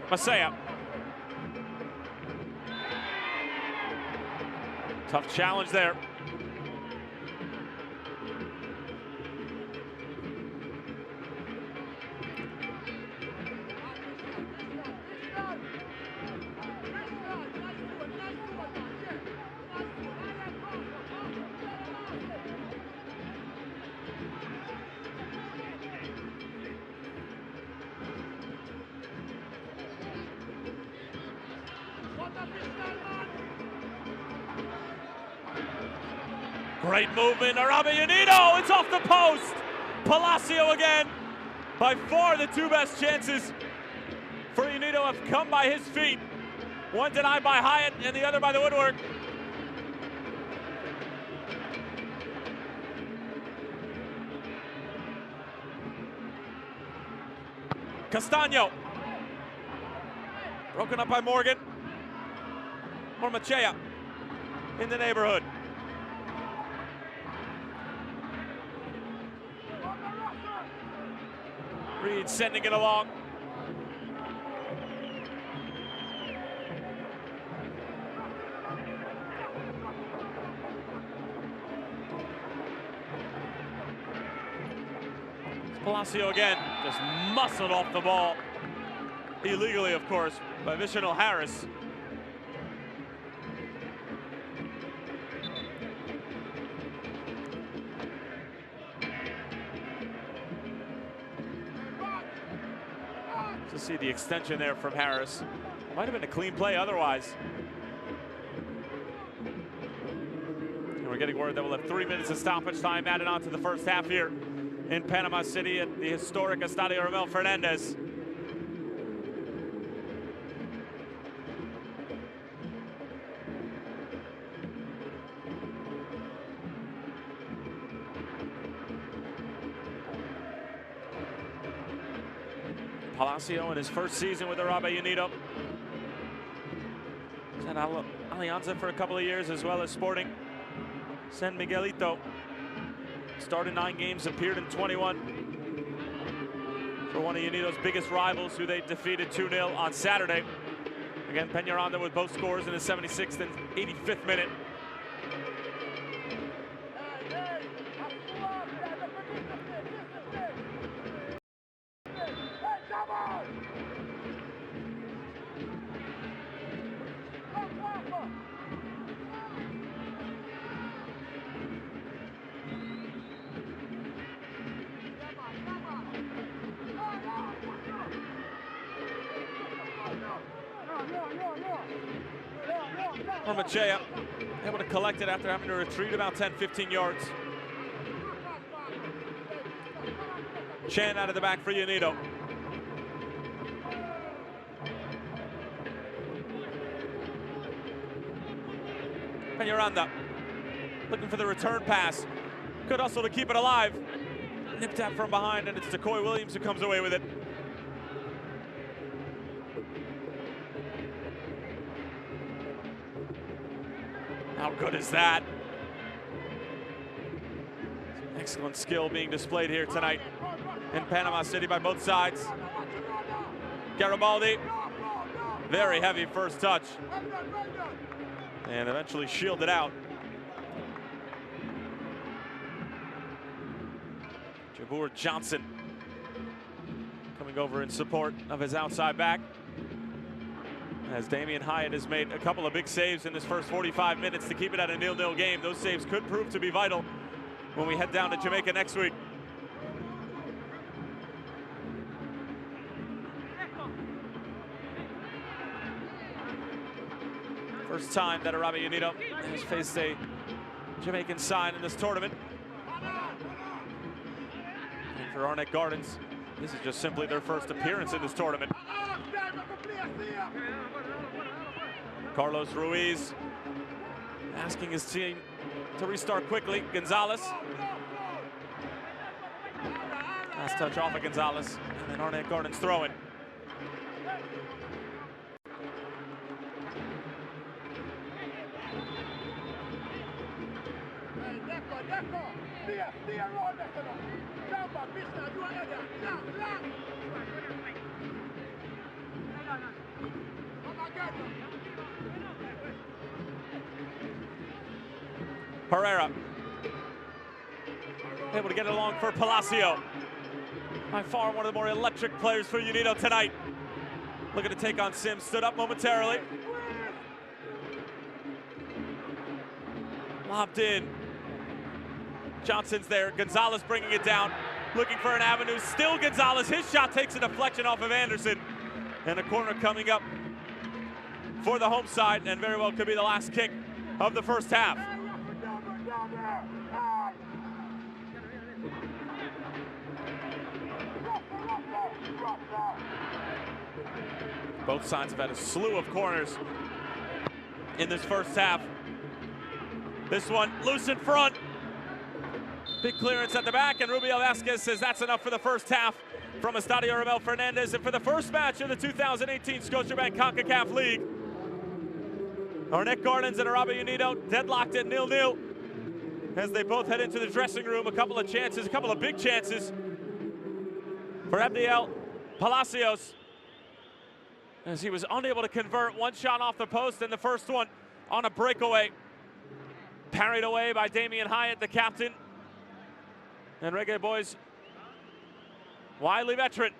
Masaya. Tough challenge there. Great movement, Arabe Unido, it's off the post. Palacio again. By far the 2 best chances for Unido have come by his feet. One denied by Hyatt and the other by the woodwork. Castaño. Broken up by Morgan. Mormachea in the neighborhood. Reed sending it along. Palacio again, just muscled off the ball. Illegally, of course, by Missional Harris. To see the extension there from Harris. It might have been a clean play otherwise. And we're getting word that we'll have 3 minutes of stoppage time added on to the first half here in Panama City at the historic Estadio Ramel Fernandez. Palacio in his first season with Arabe Unido. He's had Alianza for a couple of years, as well as Sporting San Miguelito. Started 9 games, appeared in 21 for one of Unido's biggest rivals, who they defeated 2-0 on Saturday. Again, Peñaranda with both scores in the 76th and 85th minute. Machea able to collect it after having to retreat about 10-15 yards. Chan out of the back for Unido. Peñaranda looking for the return pass. Good hustle to keep it alive. Nipped out from behind, and it's Decoy Williams who comes away with it. How good is that? Excellent skill being displayed here tonight in Panama City by both sides. Garibaldi, very heavy first touch, and eventually shielded out. Javor Johnson coming over in support of his outside back, as Damian Hyatt has made a couple of big saves in this first 45 minutes to keep it at a 0-0 game. Those saves could prove to be vital when we head down to Jamaica next week. First time that Arabe Unido has faced a Jamaican side in this tournament. And for Arnett Gardens, this is just simply their first appearance in this tournament. Carlos Ruiz asking his team to restart quickly. Gonzalez. Last touch off of Gonzalez, and then Arnett Gardens throwing. Pereira able to get it along for Palacio. By far one of the more electric players for Unido tonight. Looking to take on Sims, stood up momentarily. Lobbed in. Johnson's there, Gonzalez bringing it down. Looking for an avenue, still Gonzalez. His shot takes a deflection off of Anderson. And a corner coming up for the home side, and very well could be the last kick of the first half. Both sides have had a slew of corners in this first half. This one loose in front. Big clearance at the back, and Rubio Vasquez says that's enough for the first half from Estadio Ramel Fernandez. And for the first match of the 2018 Scotiabank Concacaf League, Arnett Gardens and Arabe Unido deadlocked at 0-0 as they both head into the dressing room. A couple of chances, a couple of big chances for Abdiel Palacios, as he was unable to convert. One shot off the post, and the first one on a breakaway. Parried away by Damian Hyatt, the captain. And Reggae Boys, wily veteran.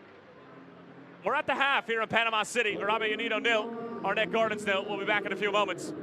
We're at the half here in Panama City. Arabe Unido 0, Arnett Gardens 0. We'll be back in a few moments.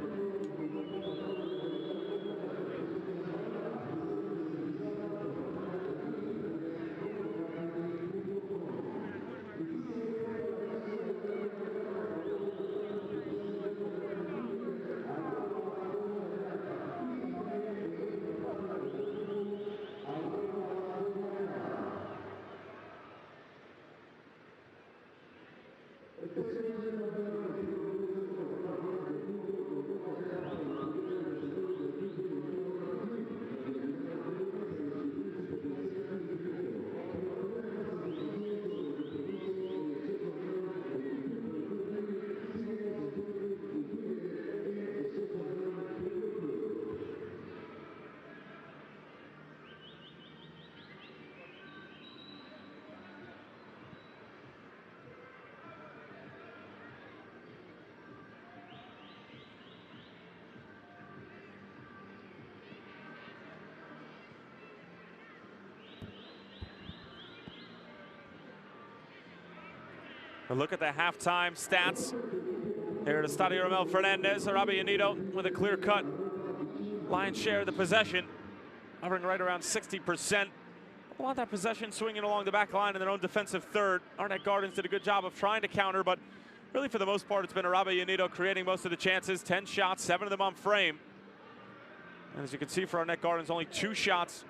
A look at the halftime stats here at Estadio Ramel Fernandez. Arabe Unido with a clear-cut lion's share of the possession, hovering right around 60%. A lot of that possession swinging along the back line in their own defensive third. Arnett Gardens did a good job of trying to counter, but really for the most part it's been Arabe Unido creating most of the chances. 10 shots, 7 of them on frame. And as you can see for Arnett Gardens, only 2 shots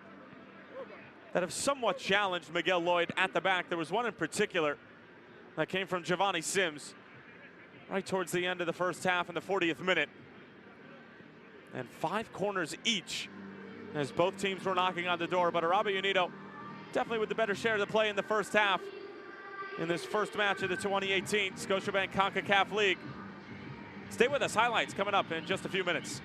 that have somewhat challenged Miguel Lloyd at the back. There was one in particular that came from Giovanni Sims right towards the end of the first half in the 40th minute. And 5 corners each as both teams were knocking on the door. But Arabe Unido definitely with the better share of the play in the first half in this first match of the 2018 Scotiabank CONCACAF League. Stay with us. Highlights coming up in just a few minutes.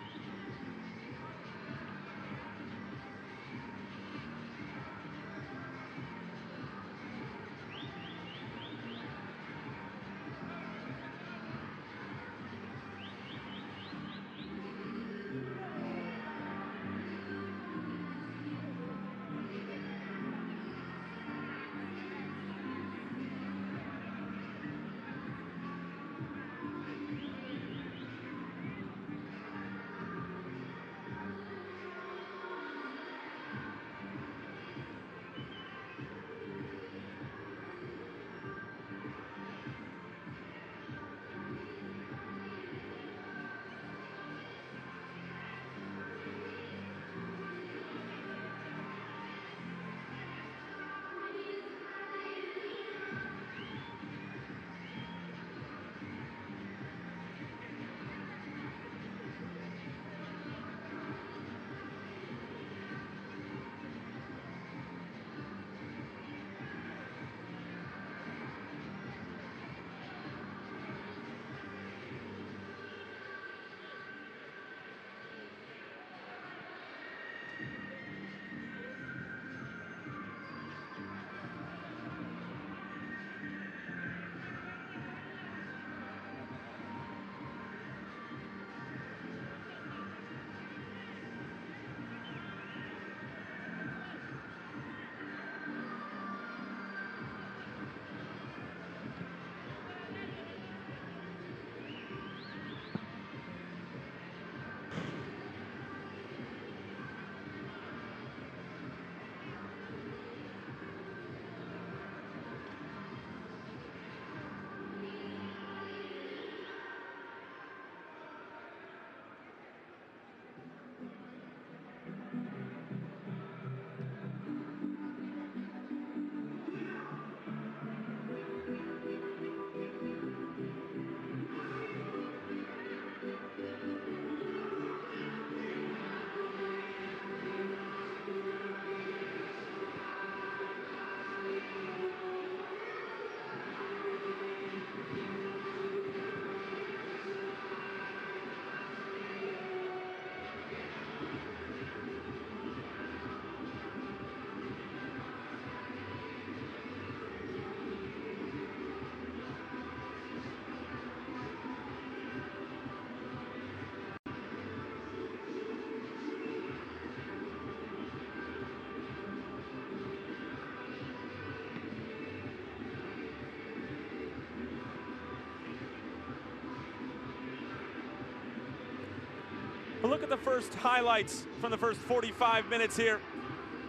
We'll look at the first highlights from the first 45 minutes here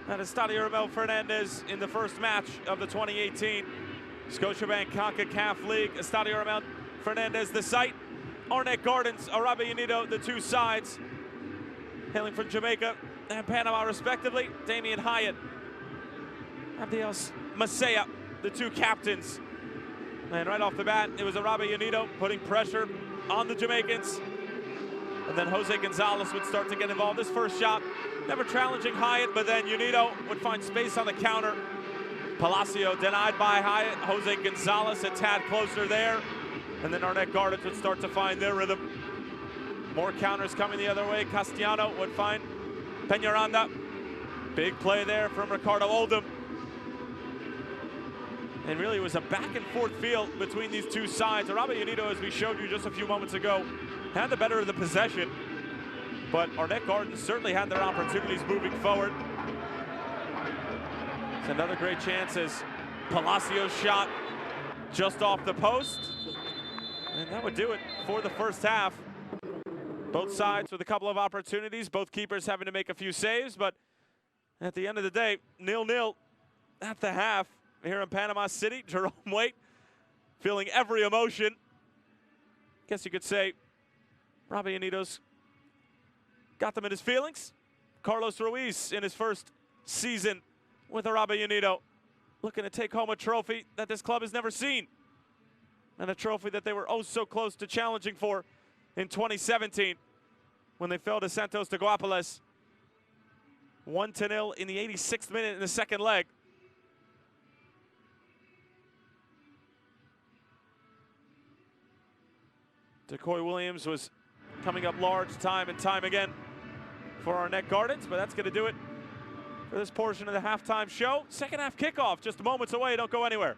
at Estadio Ramel Fernandez in the first match of the 2018 Scotiabank Concacaf League. Estadio Ramel Fernandez, the site. Arnett Gardens, Arabe Unido, the two sides. Hailing from Jamaica and Panama, respectively. Damian Hyatt, Abdiel Masaya, the two captains. And right off the bat, it was Arabe Unido putting pressure on the Jamaicans. And then Jose Gonzalez would start to get involved. This first shot, never challenging Hyatt, but then Unido would find space on the counter. Palacio denied by Hyatt. Jose Gonzalez a tad closer there. And then Arnett Gardens would start to find their rhythm. More counters coming the other way. Castellano would find Peñaranda. Big play there from Ricardo Oldham. And really it was a back and forth field between these two sides. Arabe Unido, as we showed you just a few moments ago, had the better of the possession. But Arnett Gardens certainly had their opportunities moving forward. It's another great chance as Palacio's shot just off the post. And that would do it for the first half. Both sides with a couple of opportunities, both keepers having to make a few saves, but at the end of the day, 0-0 at the half here in Panama City. Jerome Waite feeling every emotion. Guess you could say Arabe Unido's got them in his feelings. Carlos Ruiz in his first season with Arabe Unido, looking to take home a trophy that this club has never seen. And a trophy that they were oh so close to challenging for in 2017 when they fell to Santos de Guapiles. 1-0 in the 86th minute in the second leg. Decoy Williams was coming up large time and time again for Arnett Gardens, but that's going to do it for this portion of the halftime show. Second half kickoff just moments away. Don't go anywhere.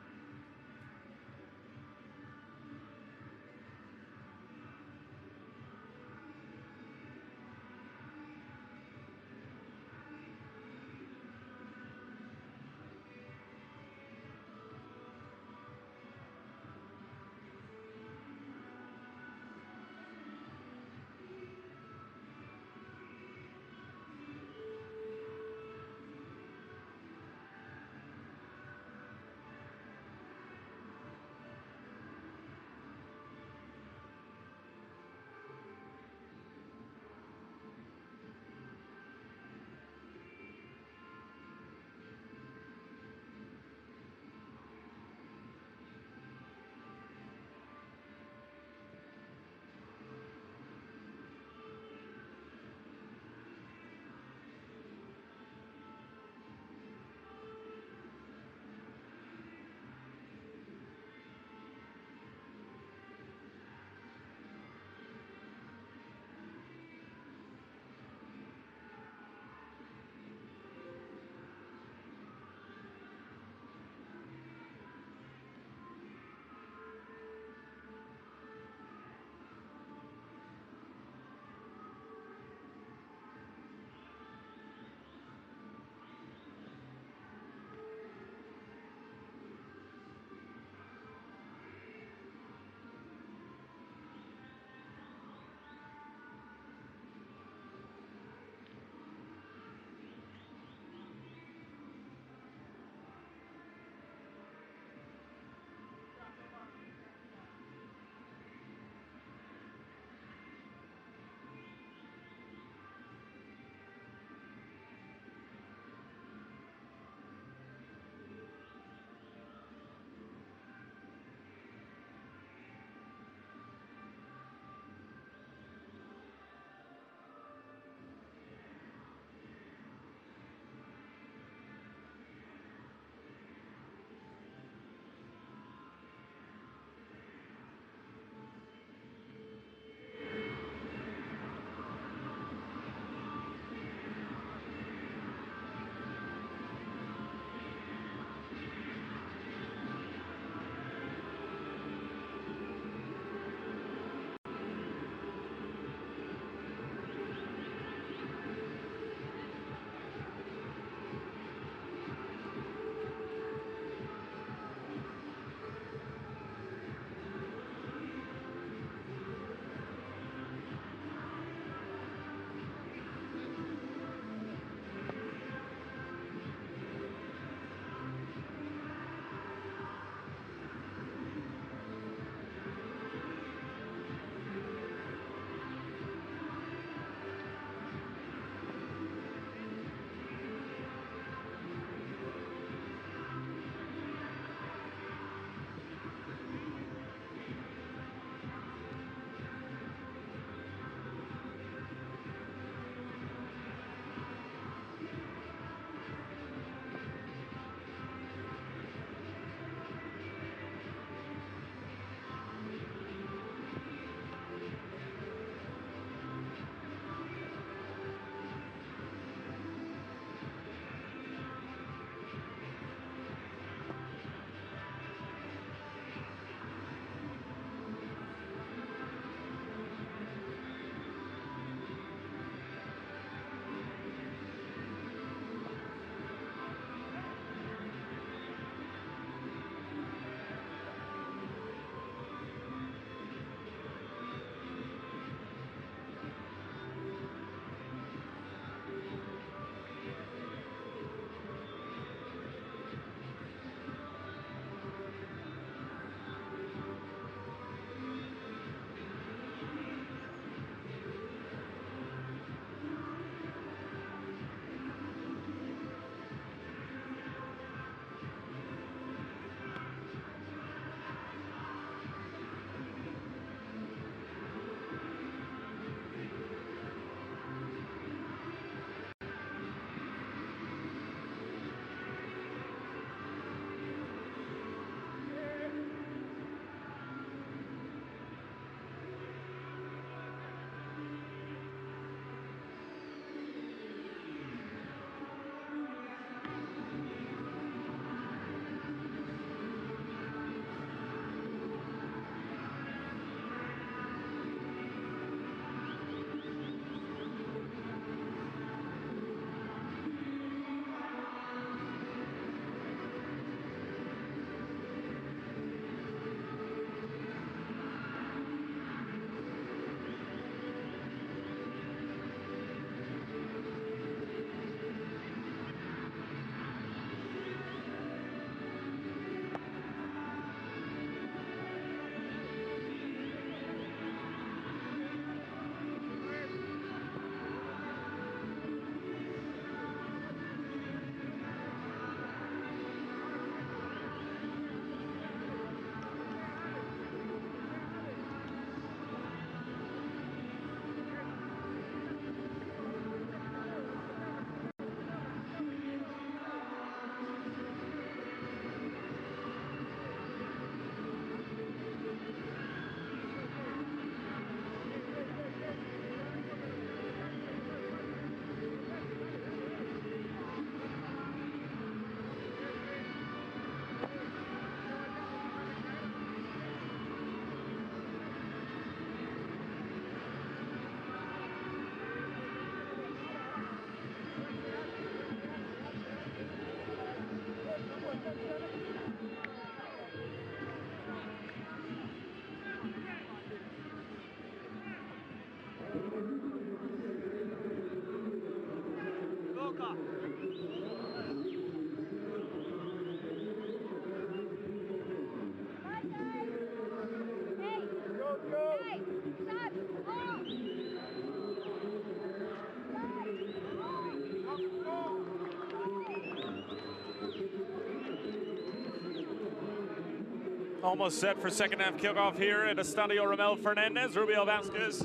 Almost set for second half kickoff here at Estadio Ramel Fernandez. Rubio Vasquez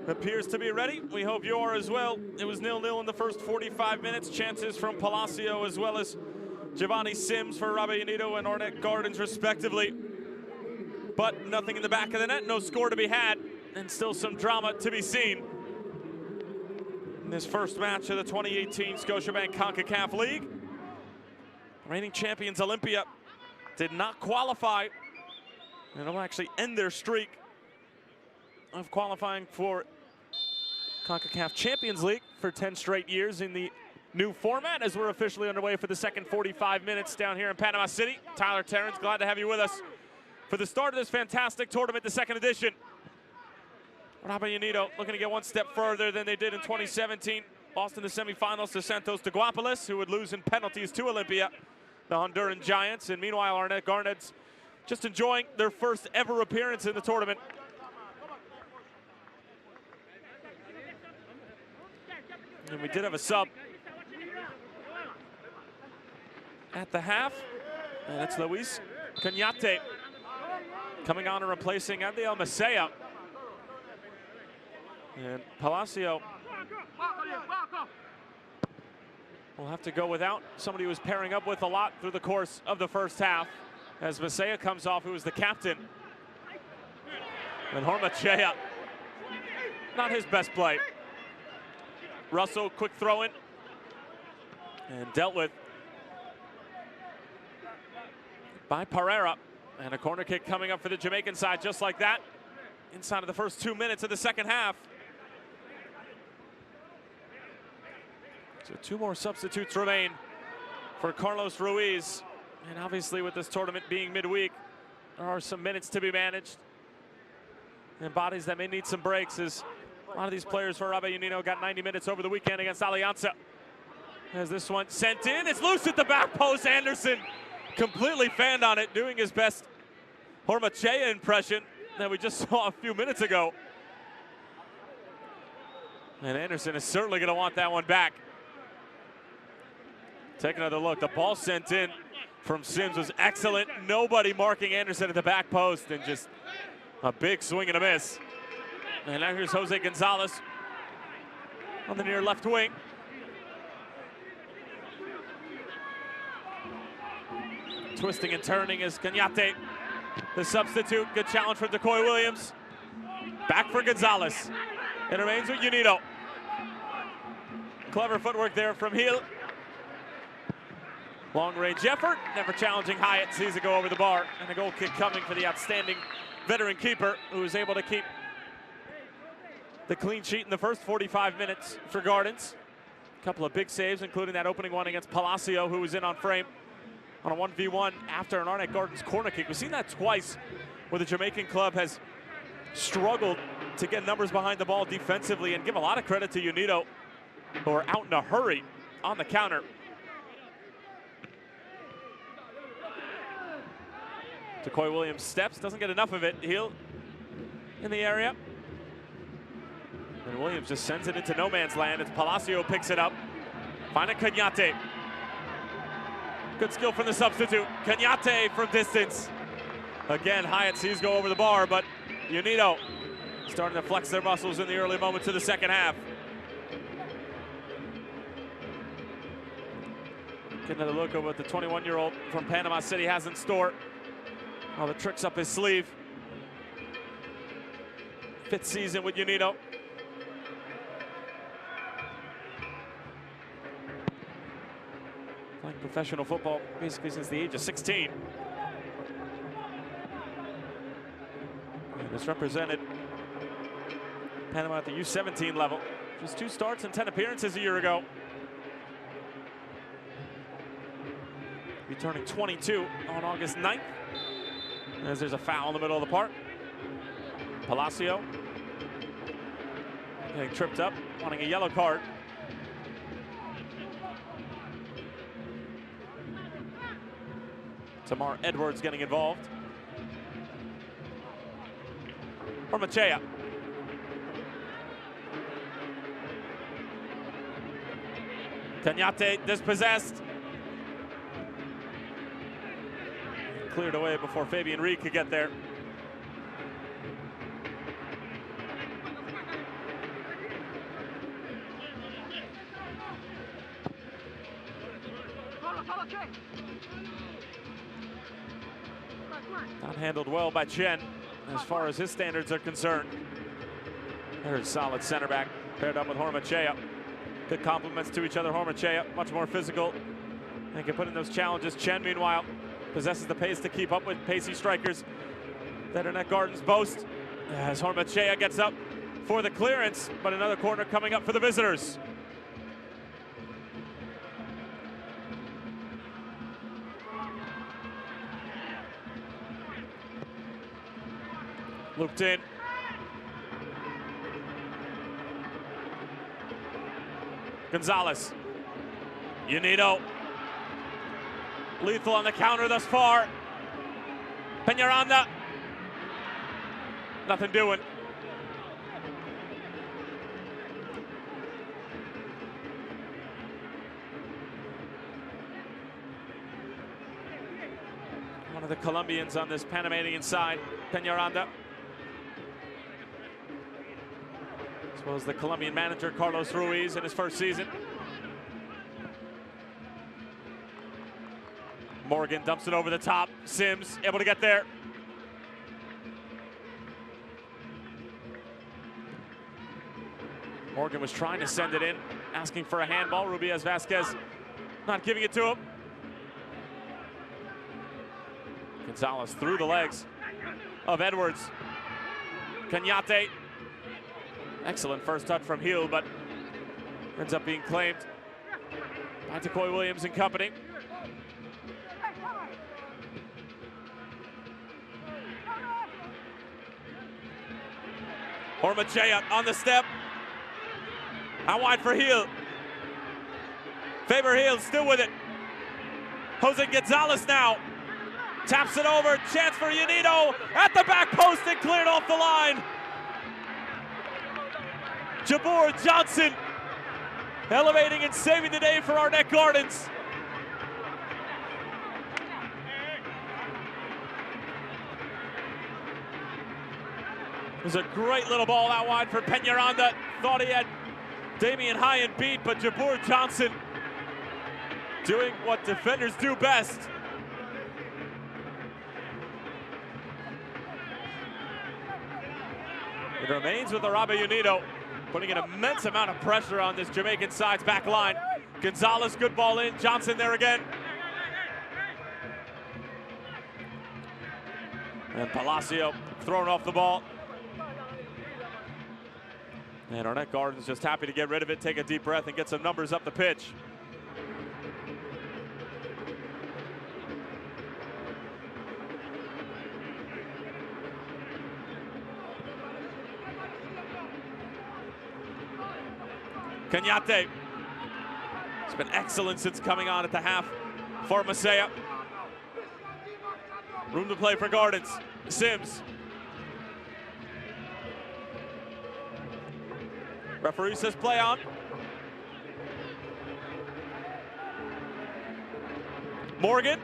appears to be ready. We hope you are as well. It was 0-0 in the first 45 minutes. Chances from Palacio as well as Giovanni Sims for Arabe Unido and Arnett Gardens respectively. But nothing in the back of the net, no score to be had, and still some drama to be seen in this first match of the 2018 Scotiabank Concacaf League. Reigning champions Olympia did not qualify, and it'll actually end their streak of qualifying for Concacaf Champions League for 10 straight years in the new format, as we're officially underway for the second 45 minutes down here in Panama City. Tyler Terrence, glad to have you with us for the start of this fantastic tournament, the second edition. Arabe Unido looking to get one step further than they did in 2017. Lost in the semifinals to Santos de Guapiles, who would lose in penalties to Olympia, the Honduran Giants. And meanwhile, Arnett Gardens just enjoying their first ever appearance in the tournament. And we did have a sub at the half, and it's Luis Cañate coming on and replacing Adiel Masea. And Palacio will have to go without somebody who was pairing up with a lot through the course of the first half, as Masea comes off, who was the captain. And Hormachea, not his best play. Russell, quick throw in, and dealt with by Pereira. And a corner kick coming up for the Jamaican side just like that, inside of the first 2 minutes of the second half. So 2 more substitutes remain for Carlos Ruiz. And obviously with this tournament being midweek, there are some minutes to be managed and bodies that may need some breaks, as a lot of these players for Arabe Unido got 90 minutes over the weekend against Alianza. As this one sent in, it's loose at the back post. Anderson completely fanned on it, doing his best Hormachea impression that we just saw a few minutes ago. And Anderson is certainly going to want that one back. Take another look. The ball sent in from Sims was excellent. Nobody marking Anderson at the back post, and just a big swing and a miss. And now here's Jose Gonzalez on the near left wing. Twisting and turning is Cañate, the substitute. Good challenge from Decoy Williams. Back for Gonzalez. It remains with Unido. Clever footwork there from Gil. Long range effort, never challenging Hyatt, sees it go over the bar. And a goal kick coming for the outstanding veteran keeper, who was able to keep the clean sheet in the first 45 minutes for Gardens. A couple of big saves, including that opening one against Palacio, who was in on frame on a 1v1 after an Arnett Gardens corner kick. We've seen that twice, where the Jamaican club has struggled to get numbers behind the ball defensively, and give a lot of credit to Unido, who are out in a hurry on the counter. Decoy Williams steps, doesn't get enough of it. Heel in the area. And Williams just sends it into no man's land as Palacio picks it up. Find it, Cañate. Good skill from the substitute. Cañate from distance. Again, Hyatt sees go over the bar, but Unido starting to flex their muscles in the early moments of the second half. Get another look at what the 21-year-old from Panama City has in store. All the tricks up his sleeve. 5th season with Unido. Playing professional football basically since the age of 16. And has represented Panama at the U17 level. Just 2 starts and 10 appearances a year ago. Be turning 22 on August 9th. As there's a foul in the middle of the park. Palacio getting tripped up, wanting a yellow card. Tamar Edwards getting involved. Hormachea. Cañate dispossessed. cleared away before Fabian Reed could get there. Not handled well by Chen as far as his standards are concerned. There's solid center back paired up with Hormachea. Good compliments to each other. Hormachea, much more physical and can put in those challenges. Chen, meanwhile, possesses the pace to keep up with pacey strikers that Arnett Gardens boast. As Hormachea gets up for the clearance, but another corner coming up for the visitors. Looped in. Gonzalez. Unido. Lethal on the counter thus far. Peñaranda. Nothing doing. One of the Colombians on this Panamanian side, Peñaranda. As well as the Colombian manager, Carlos Ruiz, in his first season. Morgan dumps it over the top. Sims able to get there. Morgan was trying to send it in, asking for a handball. Rubias Vasquez not giving it to him. Gonzalez through the legs of Edwards. Cañate. Excellent first touch from Hill, but ends up being claimed by Decoy Williams and company. Hormachea on the step. Out wide for Hill. Faber Hill still with it. Jose Gonzalez now. Taps it over. Chance for Unido at the back post and cleared off the line. Jabor Johnson elevating and saving the day for Arnett Gardens. It was a great little ball out wide for Peñaranda. Thought he had Damian High beat, but Jabor Johnson doing what defenders do best. It remains with Arabe Unido, putting an immense amount of pressure on this Jamaican side's back line. Gonzalez, good ball in. Johnson there again. And Palacio thrown off the ball. And Arnett Gardens just happy to get rid of it, take a deep breath, and get some numbers up the pitch. Cañate. It's been excellent since coming on at the half for Masaya. Room to play for Gardens. Sims. Referee says play on. Morgan.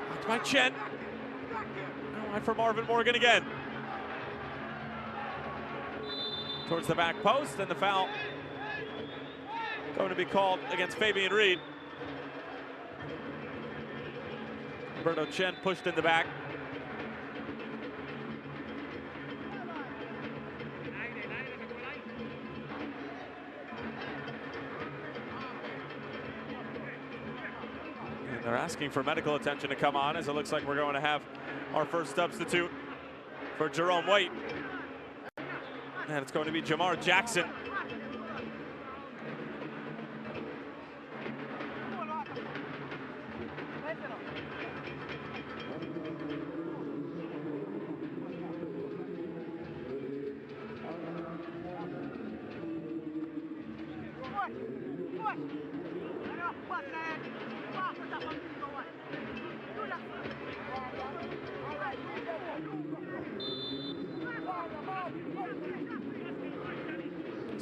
Blocked by Chen. Wide for Marvin Morgan again. Towards the back post, and the foul going to be called against Fabian Reed. Roberto Chen pushed in the back. And they're asking for medical attention to come on, as it looks like we're going to have our first substitute for Jerome Waite. And it's going to be Jamar Jackson.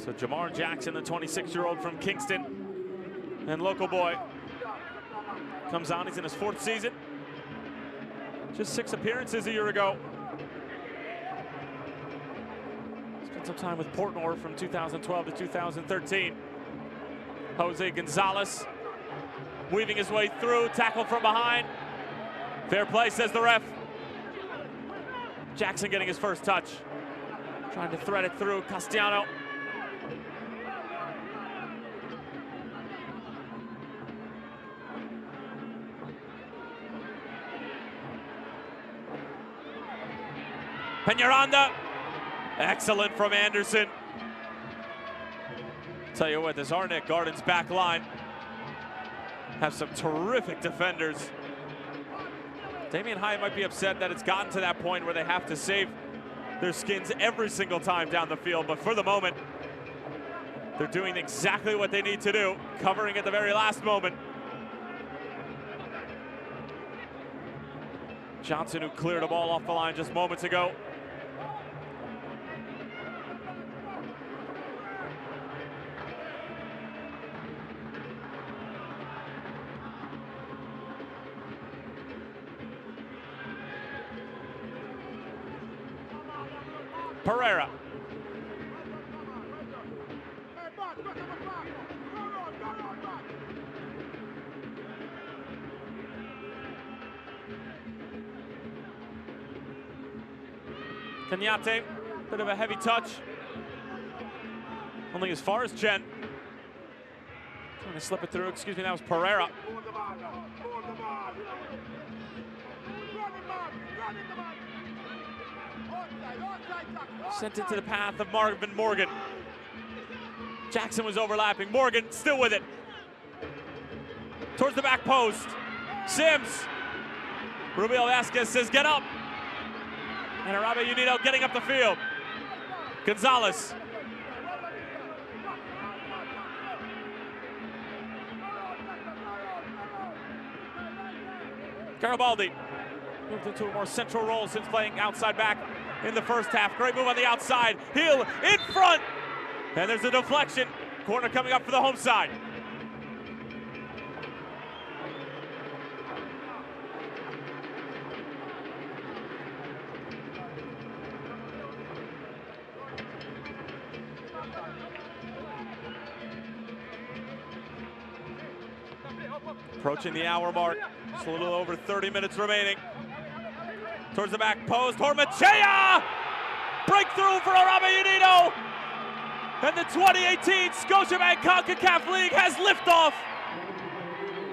So Jamar Jackson, the 26-year-old from Kingston and local boy, comes on. He's in his 4th season. Just 6 appearances a year ago. Spent some time with Portnor from 2012 to 2013. Jose Gonzalez weaving his way through, tackle from behind. Fair play, says the ref. Jackson getting his first touch. Trying to thread it through, Castellano. Peñaranda, excellent from Anderson. Tell you what, this Arnett Gardens back line have some terrific defenders. Damian Hyatt might be upset that it's gotten to that point where they have to save their skins every single time down the field, but for the moment, they're doing exactly what they need to do, covering at the very last moment. Johnson, who cleared a ball off the line just moments ago. Pereira. Cañate, bit of a heavy touch. Only as far as Chen. Trying to slip it through, excuse me, that was Pereira. Sent into the path of Marvin Morgan. Jackson was overlapping. Morgan still with it. Towards the back post. Sims. Rubio Vasquez says, get up. And Arabe Unido getting up the field. Gonzalez. Garibaldi moved into a more central role since playing outside back in the first half. Great move on the outside. Heel in front. And there's a deflection. Corner coming up for the home side. Approaching the hour mark. Just a little over 30 minutes remaining. Towards the back post, Hormachea! Breakthrough for Arabe Unido! And the 2018 Scotiabank Concacaf League has liftoff!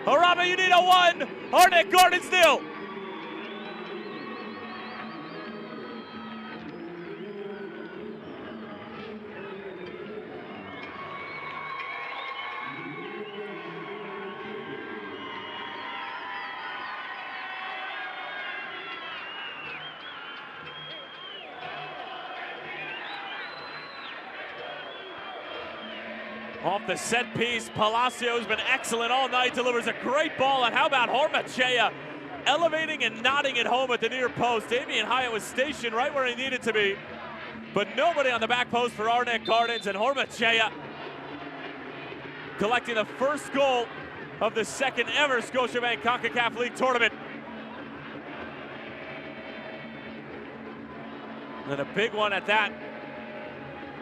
Arabe Unido 1, Arnett Gardens 0. Off the set piece, Palacios been excellent all night, delivers a great ball, and how about Hormachea elevating and nodding it home at the near post. Damian Hyatt was stationed right where he needed to be, but nobody on the back post for Arnett Gardens, and Hormachea collecting the first goal of the second ever Scotiabank CONCACAF League tournament. And a big one at that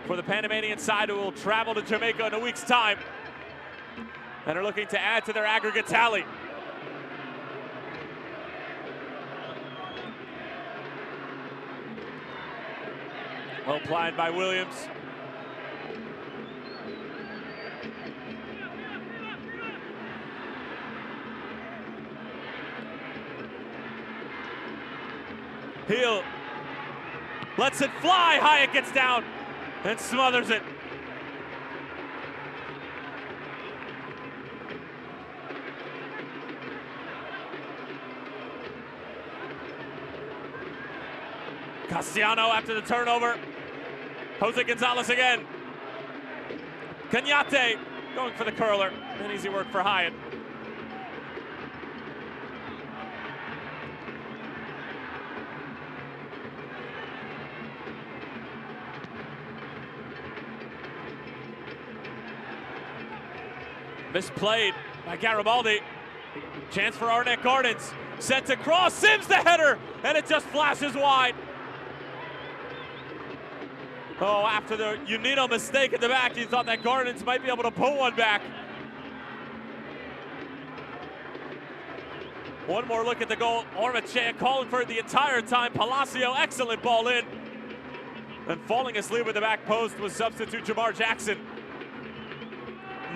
for the Panamanian side, who will travel to Jamaica in a week's time and are looking to add to their aggregate tally. Well applied by Williams. Heel lets it fly. Hyatt gets down and smothers it. Castellano after the turnover. Jose Gonzalez again. Cañate going for the curler. An easy work for Hyatt. Misplayed by Garibaldi. Chance for Arnett Gardens. Sent across, Sims the header, and it just flashes wide. Oh, after the Unido mistake at the back, you thought that Gardens might be able to pull one back. One more look at the goal. Ormachea calling for it the entire time. Palacio, excellent ball in. And falling asleep with the back post was substitute Jamar Jackson.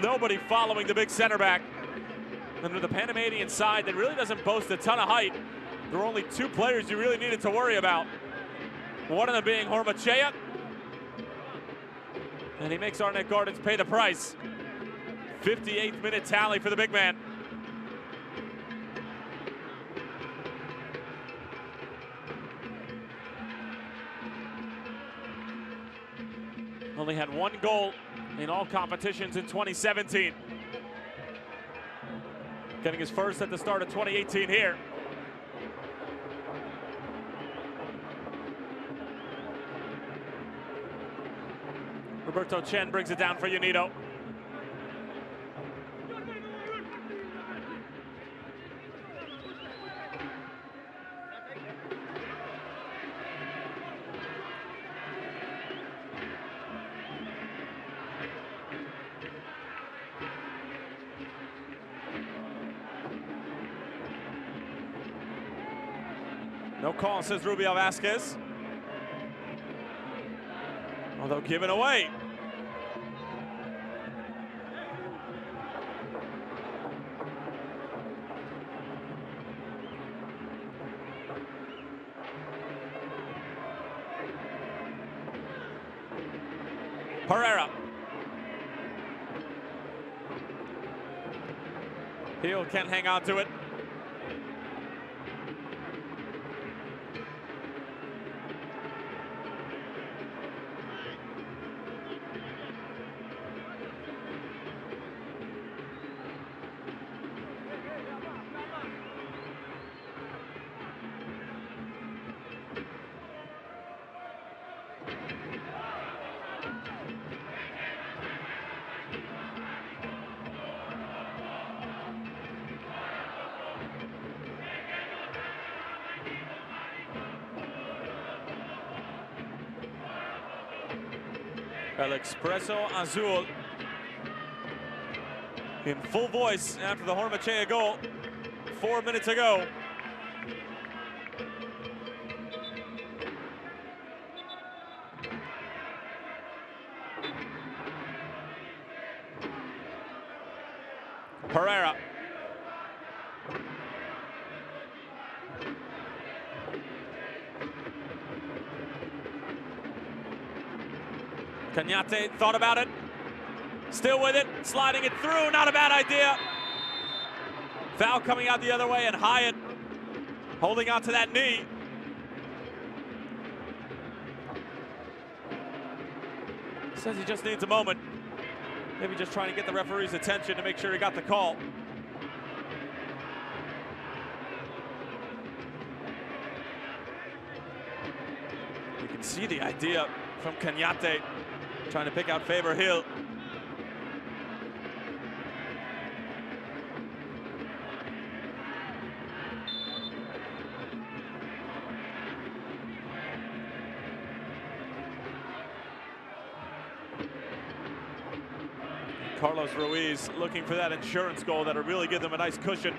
Nobody following the big center back. And with the Panamanian side that really doesn't boast a ton of height, there were only two players you really needed to worry about. One of them being Ormachea. And he makes Arnett Gardens pay the price. 58th minute tally for the big man. Only had one goal in all competitions in 2017. Getting his first at the start of 2018 here. Roberto Chen brings it down for Unido. No call, says Rubio Vasquez. Although given away. Pereira. Heel can't hang on to it. El Expreso Azul in full voice after the Ormachea goal 4 minutes ago. Pereira. Cañate thought about it, still with it, sliding it through, not a bad idea. Foul coming out the other way, and Hyatt holding on to that knee. Says he just needs a moment. Maybe just trying to get the referee's attention to make sure he got the call. You can see the idea from Cañate, trying to pick out Faber Hill. Carlos Ruiz looking for that insurance goal that'll really give them a nice cushion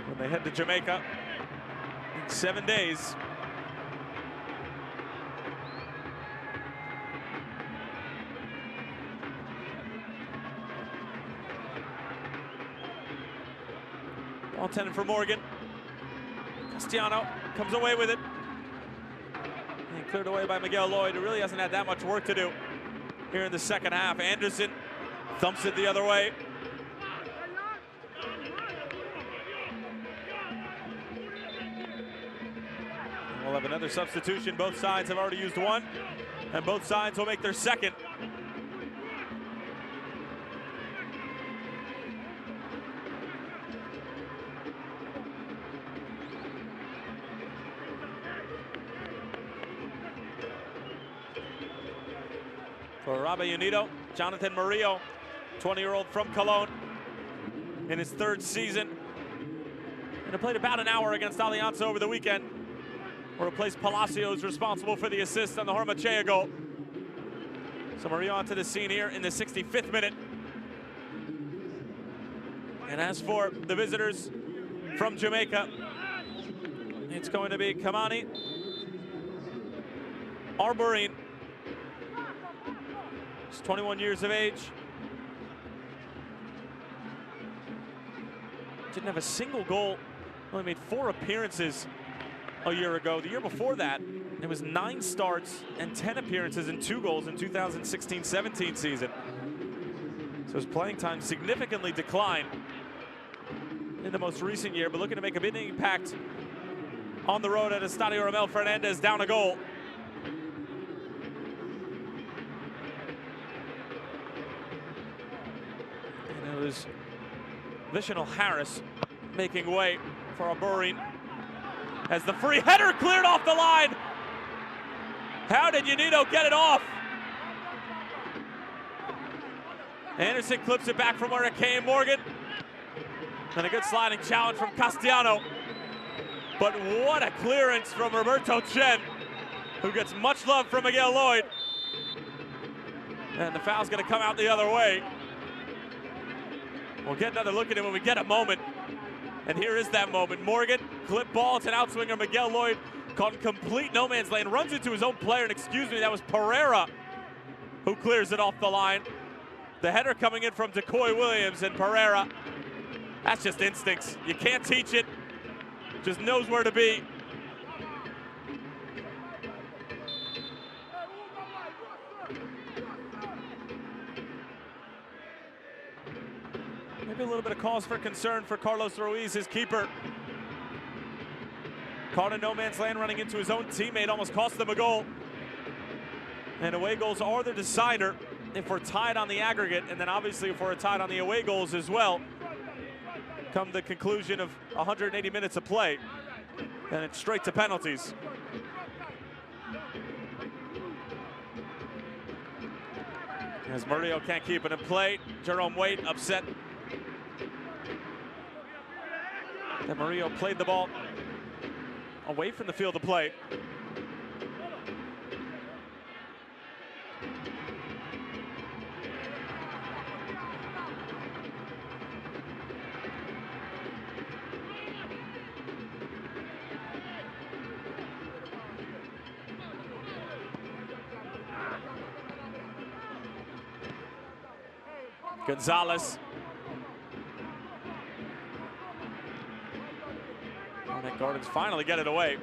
when they head to Jamaica in 7 days. Ball intended for Morgan. Castellano comes away with it. And cleared away by Miguel Lloyd, who really hasn't had that much work to do here in the second half. Anderson thumps it the other way. We'll have another substitution. Both sides have already used one, and both sides will make their second. For Arabe Unido, Jonathan Murillo, 20-year-old from Cologne. in his third season. And he played about an hour against Alianza over the weekend, where replaced Palacios, responsible for the assist on the Hormachea goal. So Murillo onto the scene here in the 65th minute. And as for the visitors from Jamaica, it's going to be Kamani Arborin. He's 21 years of age. Didn't have a single goal. Only made 4 appearances a year ago. The year before that, it was 9 starts and 10 appearances and 2 goals in 2016-17 season. So his playing time significantly declined in the most recent year, but looking to make a big impact on the road at Estadio Ramel Fernandez, down a goal. And it was Vishenal Harris making way for Arborin as the free header cleared off the line. How did Unido get it off? Anderson clips it back from where it came. Morgan. And a good sliding challenge from Castellano. But what a clearance from Roberto Chen, who gets much love from Miguel Lloyd. And the foul's gonna come out the other way. We'll get another look at it when we get a moment. And here is that moment. Morgan, clip ball to an outswinger. Miguel Lloyd caught in complete no man's land, runs into his own player, and excuse me, that was Pereira who clears it off the line. The header coming in from Decoy Williams, and Pereira, that's just instincts. You can't teach it, just knows where to be. Maybe a little bit of cause for concern for Carlos Ruiz, his keeper. Caught in no man's land, running into his own teammate, almost cost them a goal. And away goals are the decider if we're tied on the aggregate, and then obviously if we're tied on the away goals as well, come the conclusion of 180 minutes of play, and it's straight to penalties. As Murillo can't keep it in play, Jerome Waite upset that Murillo played the ball away from the field of play. Gonzalez. Arnett Gardens finally get it away.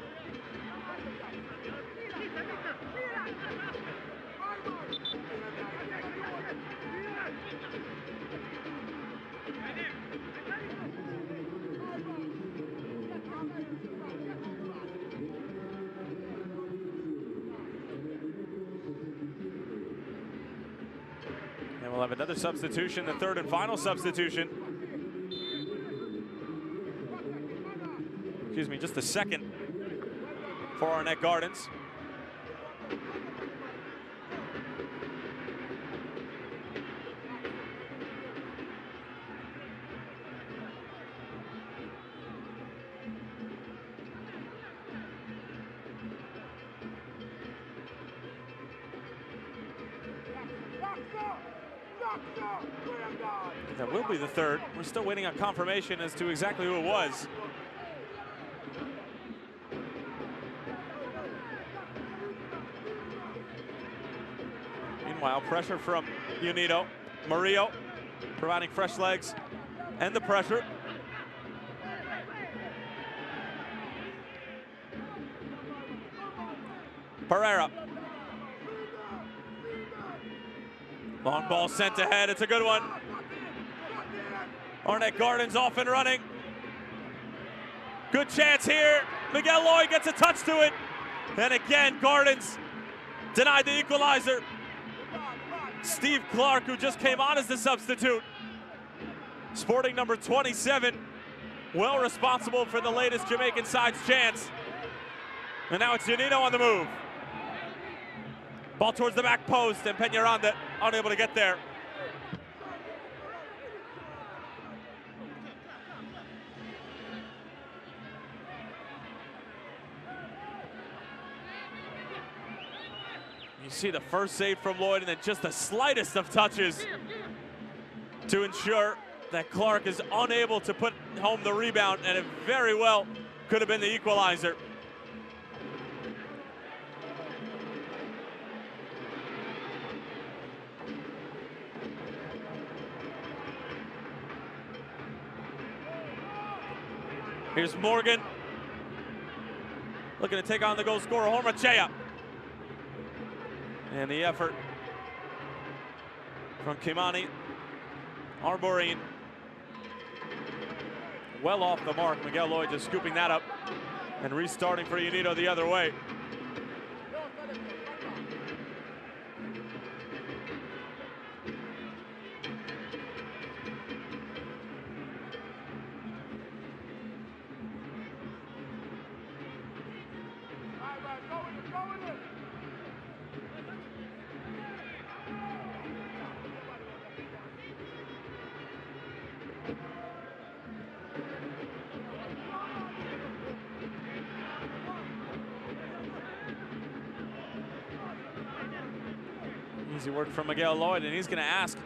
And we'll have another substitution, the third and final substitution. Excuse me, just the second for Arnett Gardens. That will be the third. We're still waiting on confirmation as to exactly who it was. Meanwhile, pressure from Unido. Murillo providing fresh legs and the pressure. Pereira. Long ball sent ahead, it's a good one. Arnett Gardens off and running. Good chance here. Miguel Lloyd gets a touch to it. And again, Gardens denied the equalizer. Steve Clark, who just came on as the substitute, sporting number 27, well responsible for the latest Jamaican side's chance. And now it's Unido on the move. Ball towards the back post, and Peñaranda unable to get there. see the first save from Lloyd, and then just the slightest of touches to ensure that Clark is unable to put home the rebound, and it very well could have been the equalizer. Here's Morgan, looking to take on the goal scorer, Hormachea. And the effort from Kimani. Arboreen well off the mark. Miguel Lloyd just scooping that up and restarting for Unido the other way. Easy work from Miguel Lloyd, and he's going to ask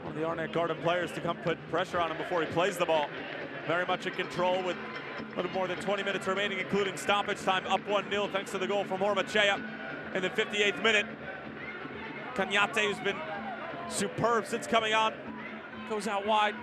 one of the Arnett Garden players to come put pressure on him before he plays the ball. Very much in control with a little more than 20 minutes remaining, including stoppage time, up 1-0 thanks to the goal from Hormachea in the 58th minute. Cañate, who's been superb since coming on, goes out wide.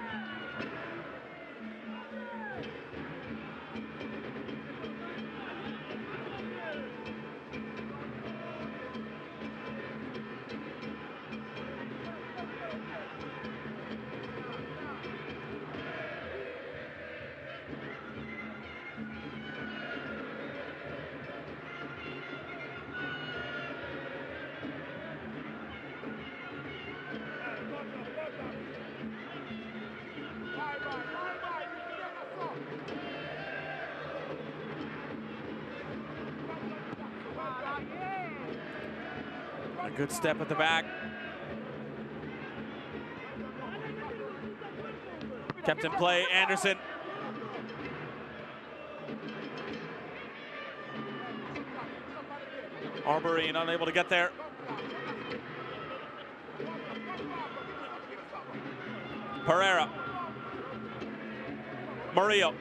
A good step at the back. Kept in play, Anderson. Arboreen unable to get there. Pereira. Murillo.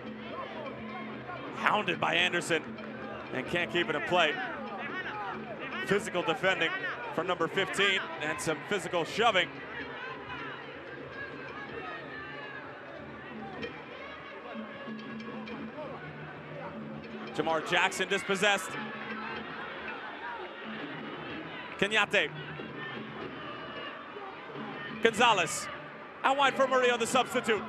Hounded by Anderson and can't keep it in play. Physical defending from number 15 and some physical shoving. Jamar Jackson dispossessed. Cañate. Gonzalez. Out wide for Murillo, the substitute.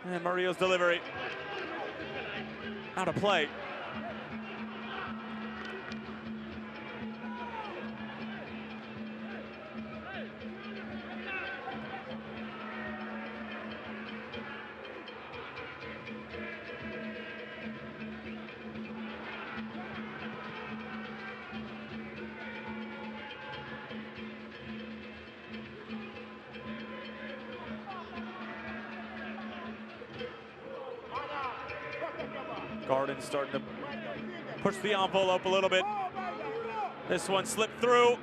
And Murillo's delivery. Out of play. Gardens starting to push the envelope a little bit. This one slipped through.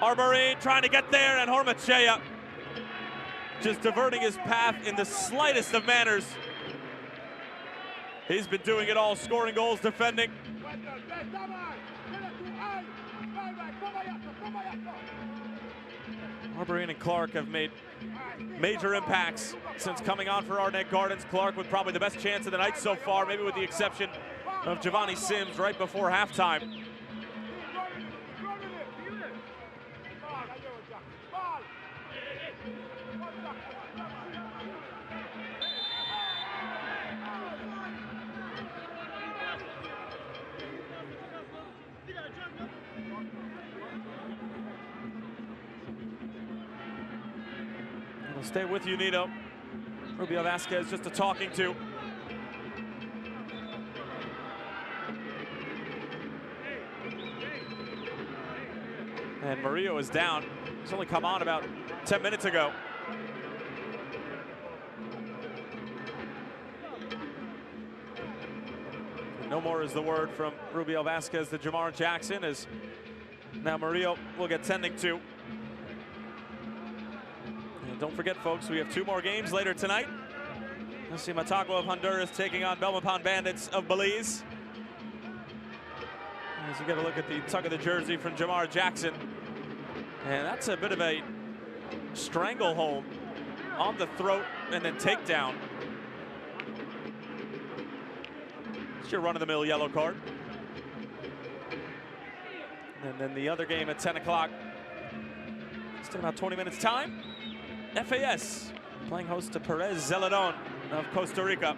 Arboreen trying to get there, and Hormachea just diverting his path in the slightest of manners. He's been doing it all, scoring goals, defending. Arboreen and Clark have made major impacts since coming on for Arnett Gardens. Clark with probably the best chance of the night so far, maybe with the exception of Giovanni Sims right before halftime. We'll stay with you, Nito. Rubio Vasquez just a talking to. And Murillo is down. He's only come on about 10 minutes ago. No more is the word from Rubio Vasquez to Jamar Jackson, as now Murillo will get tending to. And don't forget, folks, we have 2 more games later tonight. We'll see Matagua of Honduras taking on Belmopan Bandits of Belize. As you get a look at the tuck of the jersey from Jamar Jackson. And that's a bit of a stranglehold on the throat and then takedown. It's your run-of-the-mill yellow card. And then the other game at 10 o'clock. Still about 20 minutes time. FAS playing host to Perez Zeledon of Costa Rica.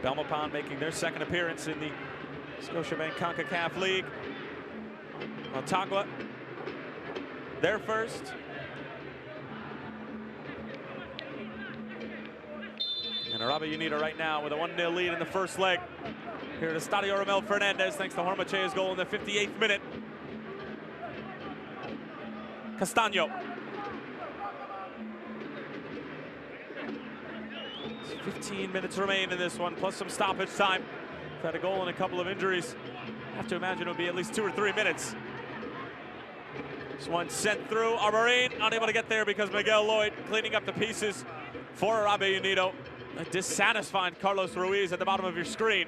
Belmopan making their second appearance in the Scotiabank Concacaf League. Matagua, their first. And Arabe Unido right now with a 1-0 lead in the first leg here at Estadio Ramel Fernandez, thanks to Hormachea's goal in the 58th minute. Castaño. 15 minutes remain in this one, plus some stoppage time. We've had a goal and a couple of injuries. I have to imagine it'll be at least 2 or 3 minutes. This one sent through. Arborin unable to get there because Miguel Lloyd cleaning up the pieces for Arabe Unido. A dissatisfied Carlos Ruiz at the bottom of your screen.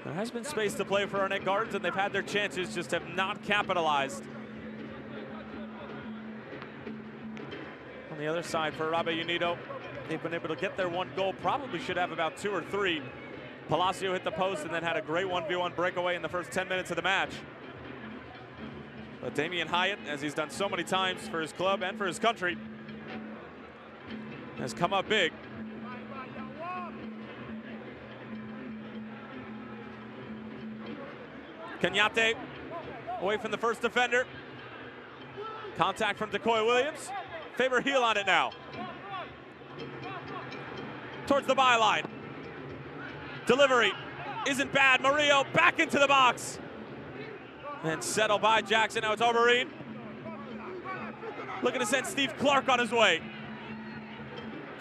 There has been space to play for Arnett Gardens, and they've had their chances, just have not capitalized. On the other side for Arabe Unido, they've been able to get their 1 goal. Probably should have about 2 or 3. Palacio hit the post and then had a great 1v1 breakaway in the first 10 minutes of the match. But Damian Hyatt, as he's done so many times for his club and for his country, has come up big. Cañate away from the first defender. Contact from Decoy Williams. Faber heel on it now. Towards the byline. Delivery isn't bad. Murillo back into the box. And settled by Jackson. Now it's Arborin. Looking to send Steve Clark on his way.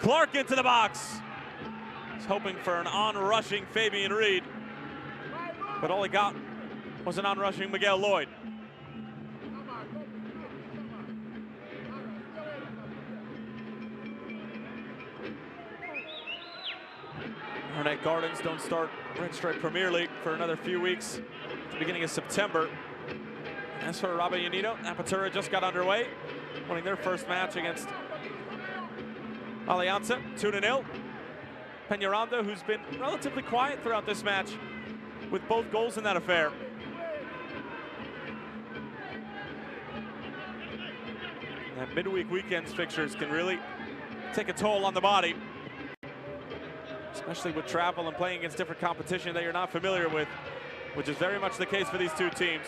Clark into the box. He's hoping for an on-rushing Fabian Reed. But all he got was an on-rushing Miguel Lloyd. Arnett Gardens don't start Red Stripe Premier League for another few weeks at the beginning of September. As for Arabe Unido, Apertura just got underway, winning their first match against Alianza, 2-0. Peñaranda, who's been relatively quiet throughout this match, with both goals in that affair. And midweek weekends fixtures can really take a toll on the body, especially with travel and playing against different competition that you're not familiar with, which is very much the case for these 2 teams.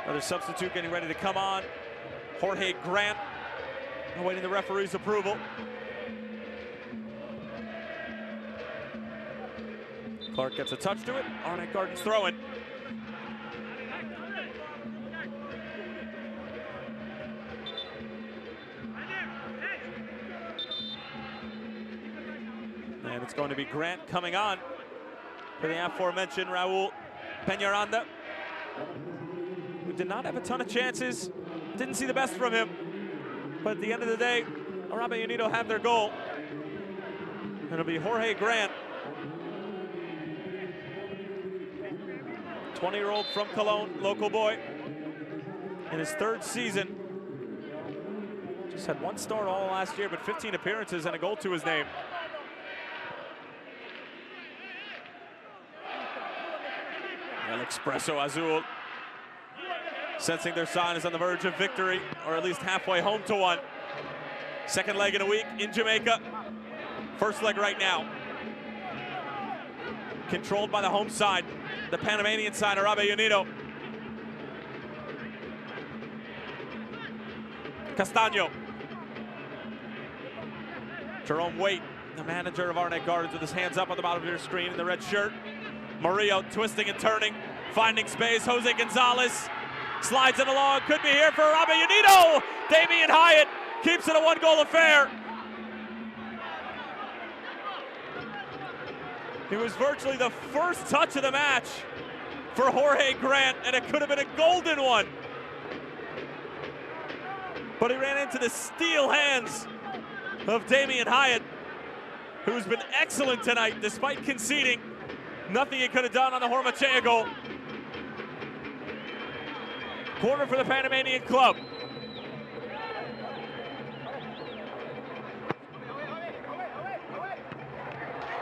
Another substitute getting ready to come on. Jorge Grant, awaiting the referee's approval. Clark gets a touch to it. Arnett Gardens throwing. And it's going to be Grant coming on for the aforementioned Raul Peñaranda, who did not have a ton of chances. Didn't see the best from him. But at the end of the day, Arabe Unido have their goal. It'll be Jorge Grant, 20-year-old from Cologne, local boy, in his 3rd season. Just had 1 start all last year, but 15 appearances and a goal to his name. El Expreso Azul, sensing their sign is on the verge of victory, or at least halfway home to one. Second leg in a week in Jamaica. First leg right now. Controlled by the home side, the Panamanian side, Arabe Unido. Castaño. Jerome Waite, the manager of Arnett Gardens, with his hands up on the bottom of your screen in the red shirt. Murillo twisting and turning, finding space. Jose Gonzalez slides it along. Could be here for Arabe Unido. Damian Hyatt keeps it a one-goal affair. It was virtually the first touch of the match for Jorge Grant, and it could have been a golden one. But he ran into the steel hands of Damian Hyatt, who's been excellent tonight despite conceding. Nothing he could have done on the Hormachea goal. Corner for the Panamanian club.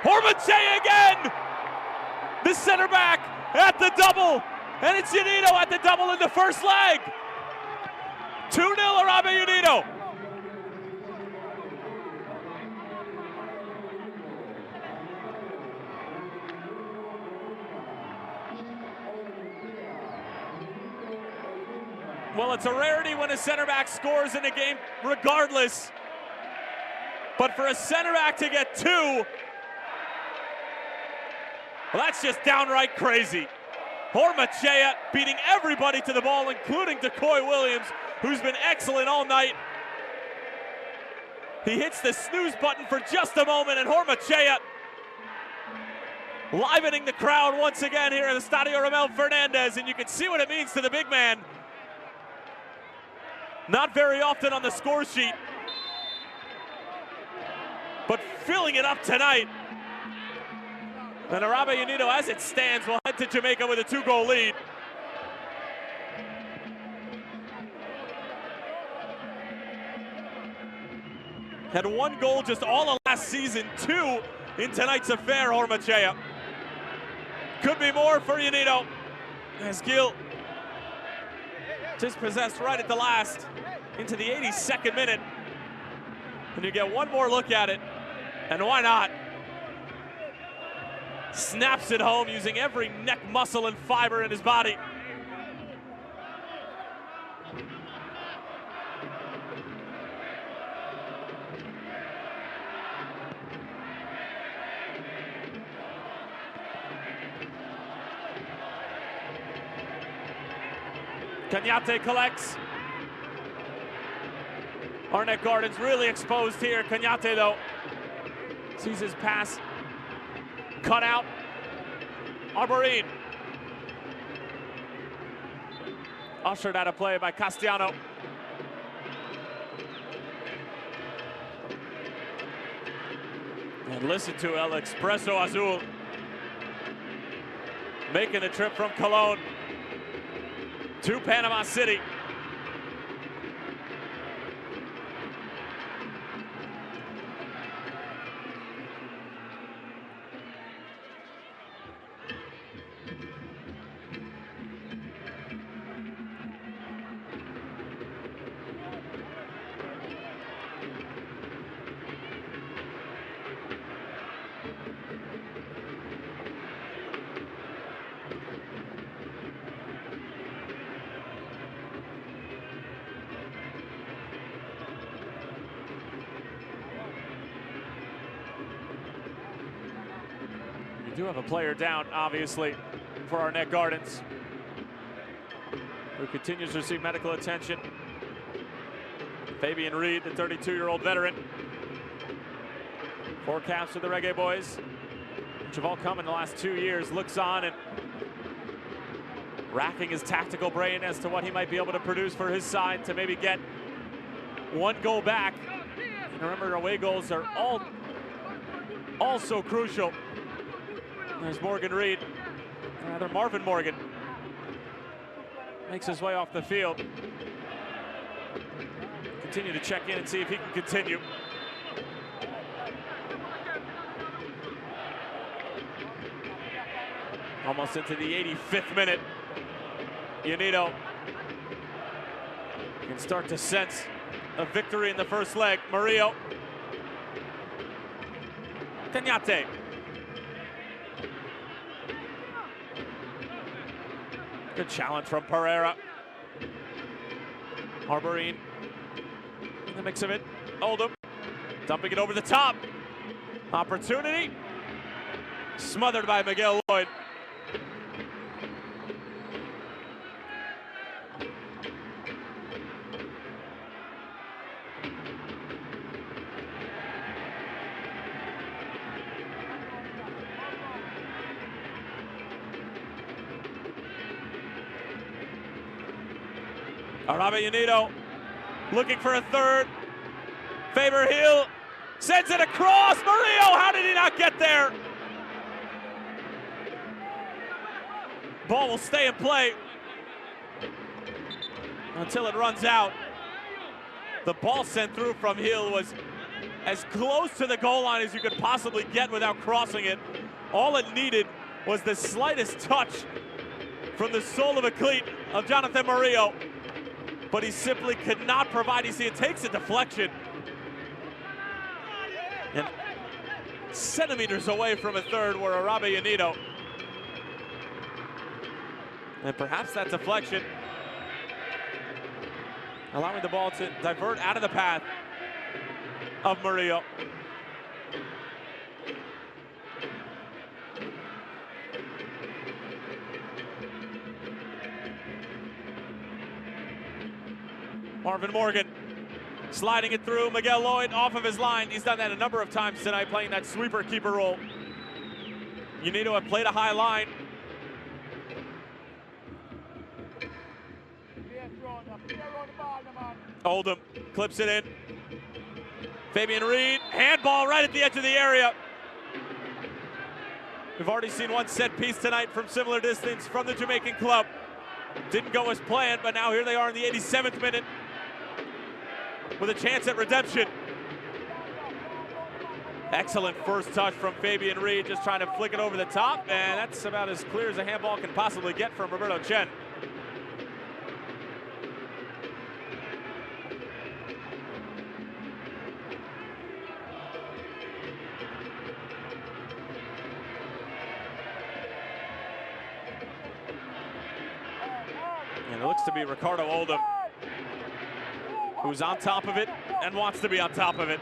Hormachea again! The center back at the double, and it's Unido at the double in the first leg. 2-0 Arabe Unido. Well, it's a rarity when a center back scores in a game regardless. But for a center back to get 2, well, that's just downright crazy. Hormachea beating everybody to the ball, including Decoy Williams, who's been excellent all night. He hits the snooze button for just a moment, and Hormachea livening the crowd once again here at the Estadio Ramel Fernandez, and you can see what it means to the big man. Not very often on the score sheet, but filling it up tonight. And Arabe Unido, as it stands, will head to Jamaica with a 2-goal lead. Had 1 goal just all of last season, 2 in tonight's affair, Hormachea. Could be more for Unido, as Gil dispossessed right at the last, into the 82nd minute. And you get one more look at it, and why not? Snaps it home using every neck muscle and fiber in his body. Cañate collects. Arnett Gardens really exposed here. Cañate, though, sees his pass cut out. Arborin. Ushered out of play by Castellano. And listen to El Expreso Azul making the trip from Cologne to Panama City. Do have a player down, obviously, for Arnett Gardens, who continues to receive medical attention. Fabian Reed, the 32-year-old veteran. 4 caps for the Reggae Boys, which have all come in the last 2 years. Looks on and racking his tactical brain as to what he might be able to produce for his side to maybe get 1 goal back. And remember, away goals are all so crucial. There's Morgan Reed, rather Marvin Morgan, makes his way off the field. Continue to check in and see if he can continue. Almost into the 85th minute. Unido can start to sense a victory in the first leg. Murillo. Cañate. Good challenge from Pereira. Arborin in the mix of it. Oldham dumping it over the top. Opportunity. Smothered by Miguel Lloyd. Arabe Unido looking for a third. Faber Hill sends it across. Murillo, how did he not get there? Ball will stay in play until it runs out. The ball sent through from Hill was as close to the goal line as you could possibly get without crossing it. All it needed was the slightest touch from the sole of a cleat of Jonathan Murillo, but he simply could not provide. You see, it takes a deflection. And centimeters away from a third were Arabe Unido. And perhaps that deflection allowing the ball to divert out of the path of Murillo. Marvin Morgan sliding it through. Miguel Lloyd off of his line. He's done that a number of times tonight, playing that sweeper keeper role. Unido have played a high line. Oldham clips it in. Fabian Reed, handball right at the edge of the area. We've already seen one set piece tonight from similar distance from the Jamaican club. Didn't go as planned, but now here they are in the 87th minute with a chance at redemption. Excellent first touch from Fabian Reed, just trying to flick it over the top, and that's about as clear as a handball can possibly get from Roberto Chen. And it looks to be Ricardo Oldham, who's on top of it and wants to be on top of it.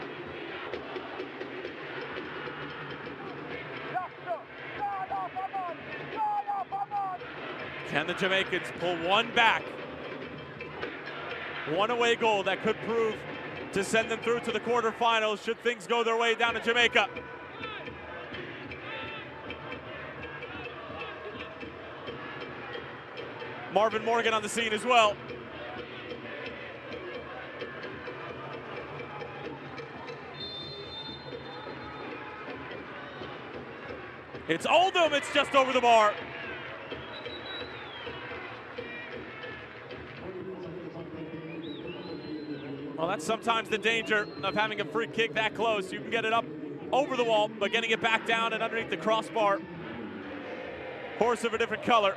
Can the Jamaicans pull one back? One away goal that could prove to send them through to the quarterfinals should things go their way down in Jamaica. Marvin Morgan on the scene as well. It's Oldham, it's just over the bar. Well, that's sometimes the danger of having a free kick that close. You can get it up over the wall, but getting it back down and underneath the crossbar, horse of a different color.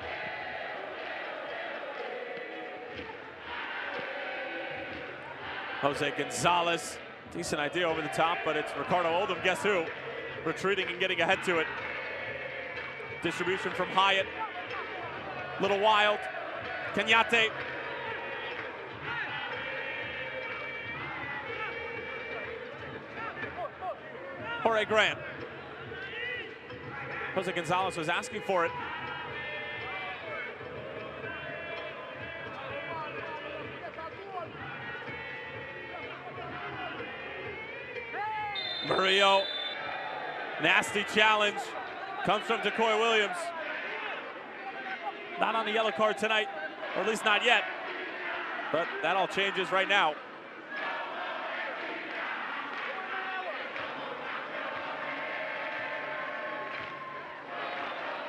Jose Gonzalez, decent idea over the top, but it's Ricardo Oldham, guess who? Retreating and getting ahead to it. Distribution from Hyatt. Little wild. Kenyatte. Jorge Grant. Jose Gonzalez was asking for it. Murillo, nasty challenge, comes from Decoy Williams. Not on the yellow card tonight, or at least not yet, but that all changes right now.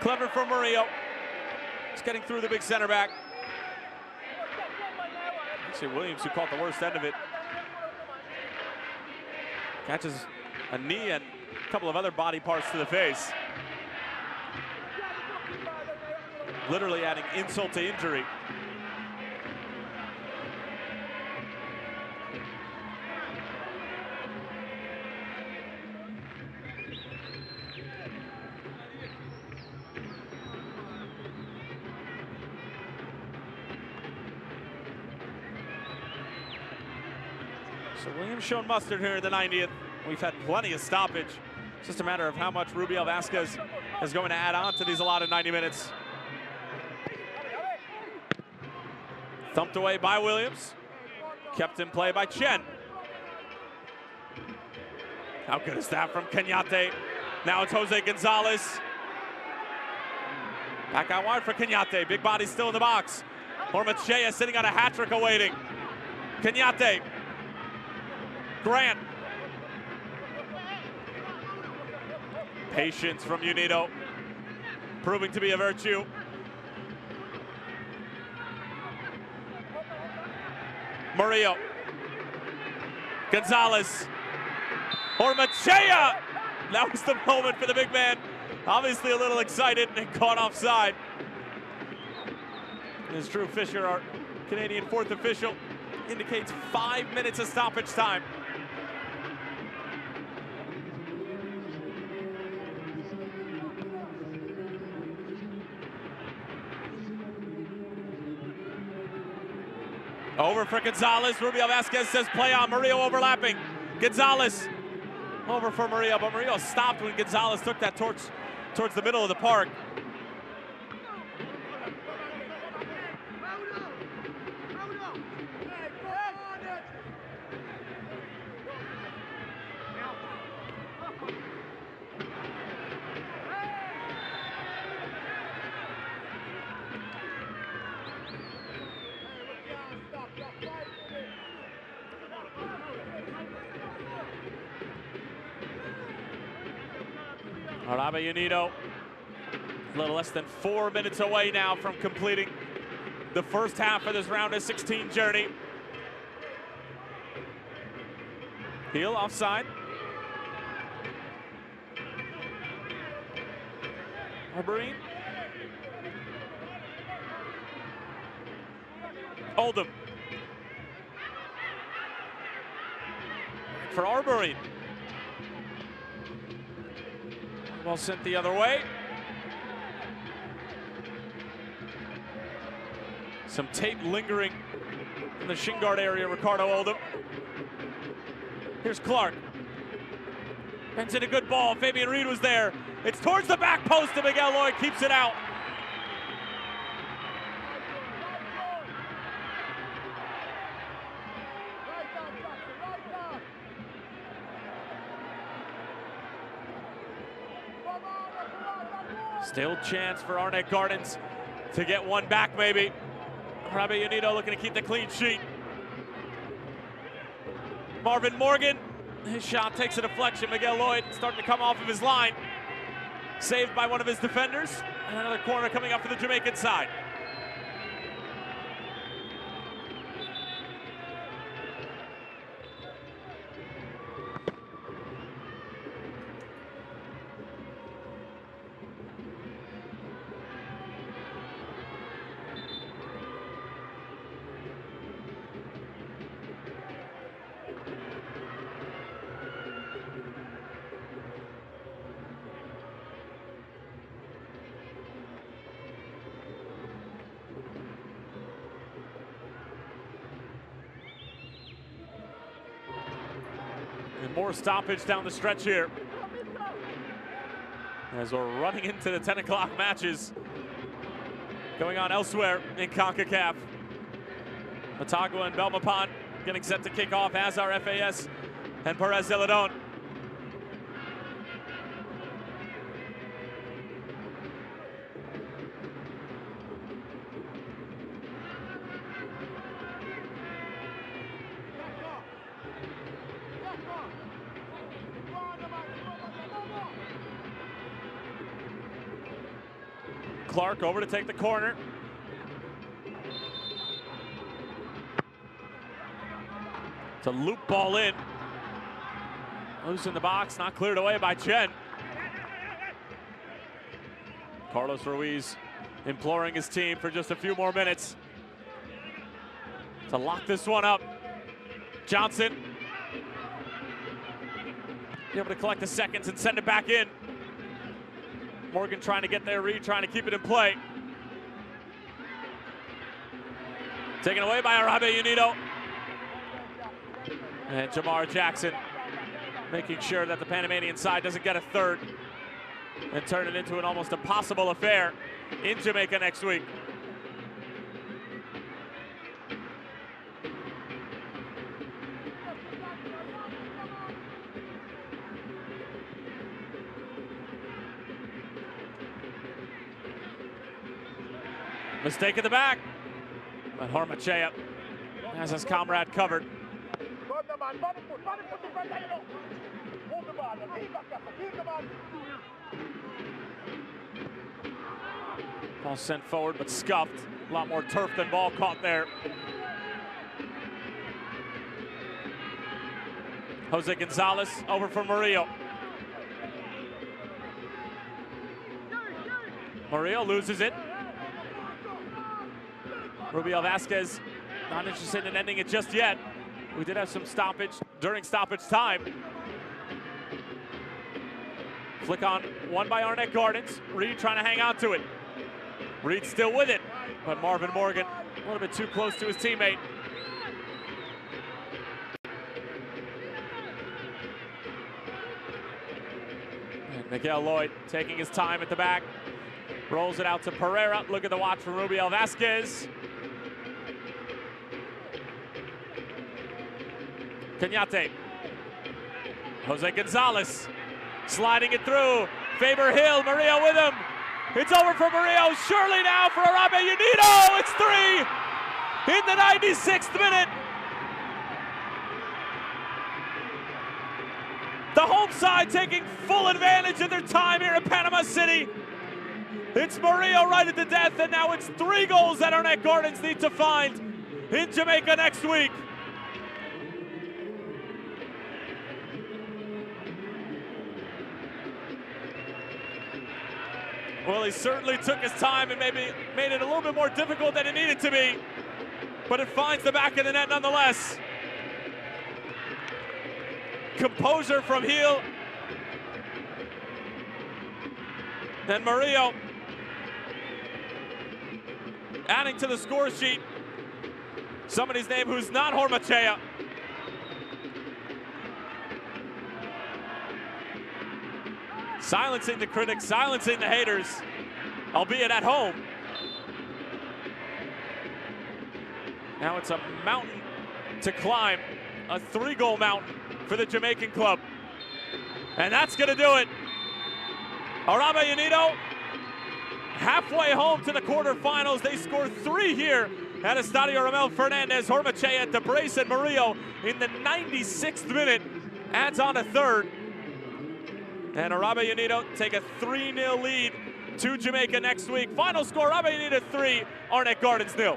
Clever from Murillo. He's getting through the big center back. Actually, Williams, who caught the worst end of it, catches a knee and a couple of other body parts to the face. Literally adding insult to injury. So Williams shown mustard here in the 90th. We've had plenty of stoppage. It's just a matter of how much Rubiel Vasquez is going to add on to these allotted 90 minutes. Thumped away by Williams. Kept in play by Chen. How good is that from Kenyatte? Now it's Jose Gonzalez. Back out wide for Kenyatte. Big body still in the box. Hormachea sitting on a hat trick awaiting. Kenyatte. Grant. Patience from Unido, proving to be a virtue. Murillo. Gonzalez. Hormachea! That was the moment for the big man. Obviously a little excited and caught offside. As Drew Fisher, our Canadian fourth official, indicates 5 minutes of stoppage time. Over for Gonzalez. Rubio Vasquez says play on. Murillo overlapping. Gonzalez over for Murillo, but Murillo stopped when Gonzalez took that towards the middle of the park. Arabe Unido, a little less than 4 minutes away now from completing the first half of this round of 16 journey. Heel offside. Arborine. Oldham. For Arborine. Ball sent the other way. Some tape lingering in the shin guard area, Ricardo Oldham. Here's Clark. Bends in a good ball. Fabian Reed was there. It's towards the back post, and Miguel Lloyd keeps it out. Still chance for Arnett Gardens to get one back, maybe. Arabe Unido looking to keep the clean sheet. Marvin Morgan, his shot takes a deflection. Miguel Lloyd starting to come off of his line. Saved by one of his defenders. And another corner coming up for the Jamaican side. And more stoppage down the stretch here. As we're running into the 10 o'clock matches going on elsewhere in Concacaf. Motagua and Belmopan getting set to kick off, as are FAS and Perez Zeledon. Clark over to take the corner. It's a loop ball in. Loose in the box, not cleared away by Chen. Carlos Ruiz imploring his team for just a few more minutes to lock this one up. Johnson be able to collect the seconds and send it back in. Morgan trying to get their read, trying to keep it in play. Taken away by Arabe Unido. And Jamar Jackson making sure that the Panamanian side doesn't get a third and turn it into an almost impossible affair in Jamaica next week. Mistake at the back. But Hormachea has his comrade covered. Ball sent forward, but scuffed. A lot more turf than ball caught there. Jose Gonzalez over for Murillo. Murillo loses it. Rubiel Vasquez not interested in ending it just yet. We did have some stoppage during stoppage time. Flick on one by Arnett Gardens. Reed trying to hang on to it. Reed still with it, but Marvin Morgan a little bit too close to his teammate. And Miguel Lloyd taking his time at the back. Rolls it out to Pereira. Look at the watch from Rubiel Vasquez. Cañate. Jose Gonzalez sliding it through. Faber Hill, Murillo with him. It's over for Murillo. Surely now for Arabe Unido. It's 3 in the 96th minute. The home side taking full advantage of their time here in Panama City. It's Murillo right at the death, and now it's 3 goals that Arnett Gardens need to find in Jamaica next week. Well, he certainly took his time and maybe made it a little bit more difficult than it needed to be, but it finds the back of the net nonetheless. Composure from Heel. Then Murillo adding to the score sheet somebody's name who's not Hormachea. Silencing the critics, silencing the haters, albeit at home. Now it's a mountain to climb, a 3-goal mountain for the Jamaican club. And that's gonna do it. Arabe Unido halfway home to the quarterfinals. They score 3 here at Estadio Ramel Fernandez. Hormachea, DeBrace, and Murillo in the 96th minute adds on a 3rd. And Arabe Unido take a 3-0 lead to Jamaica next week. Final score, Arabe Unido 3, Arnett Gardens 0.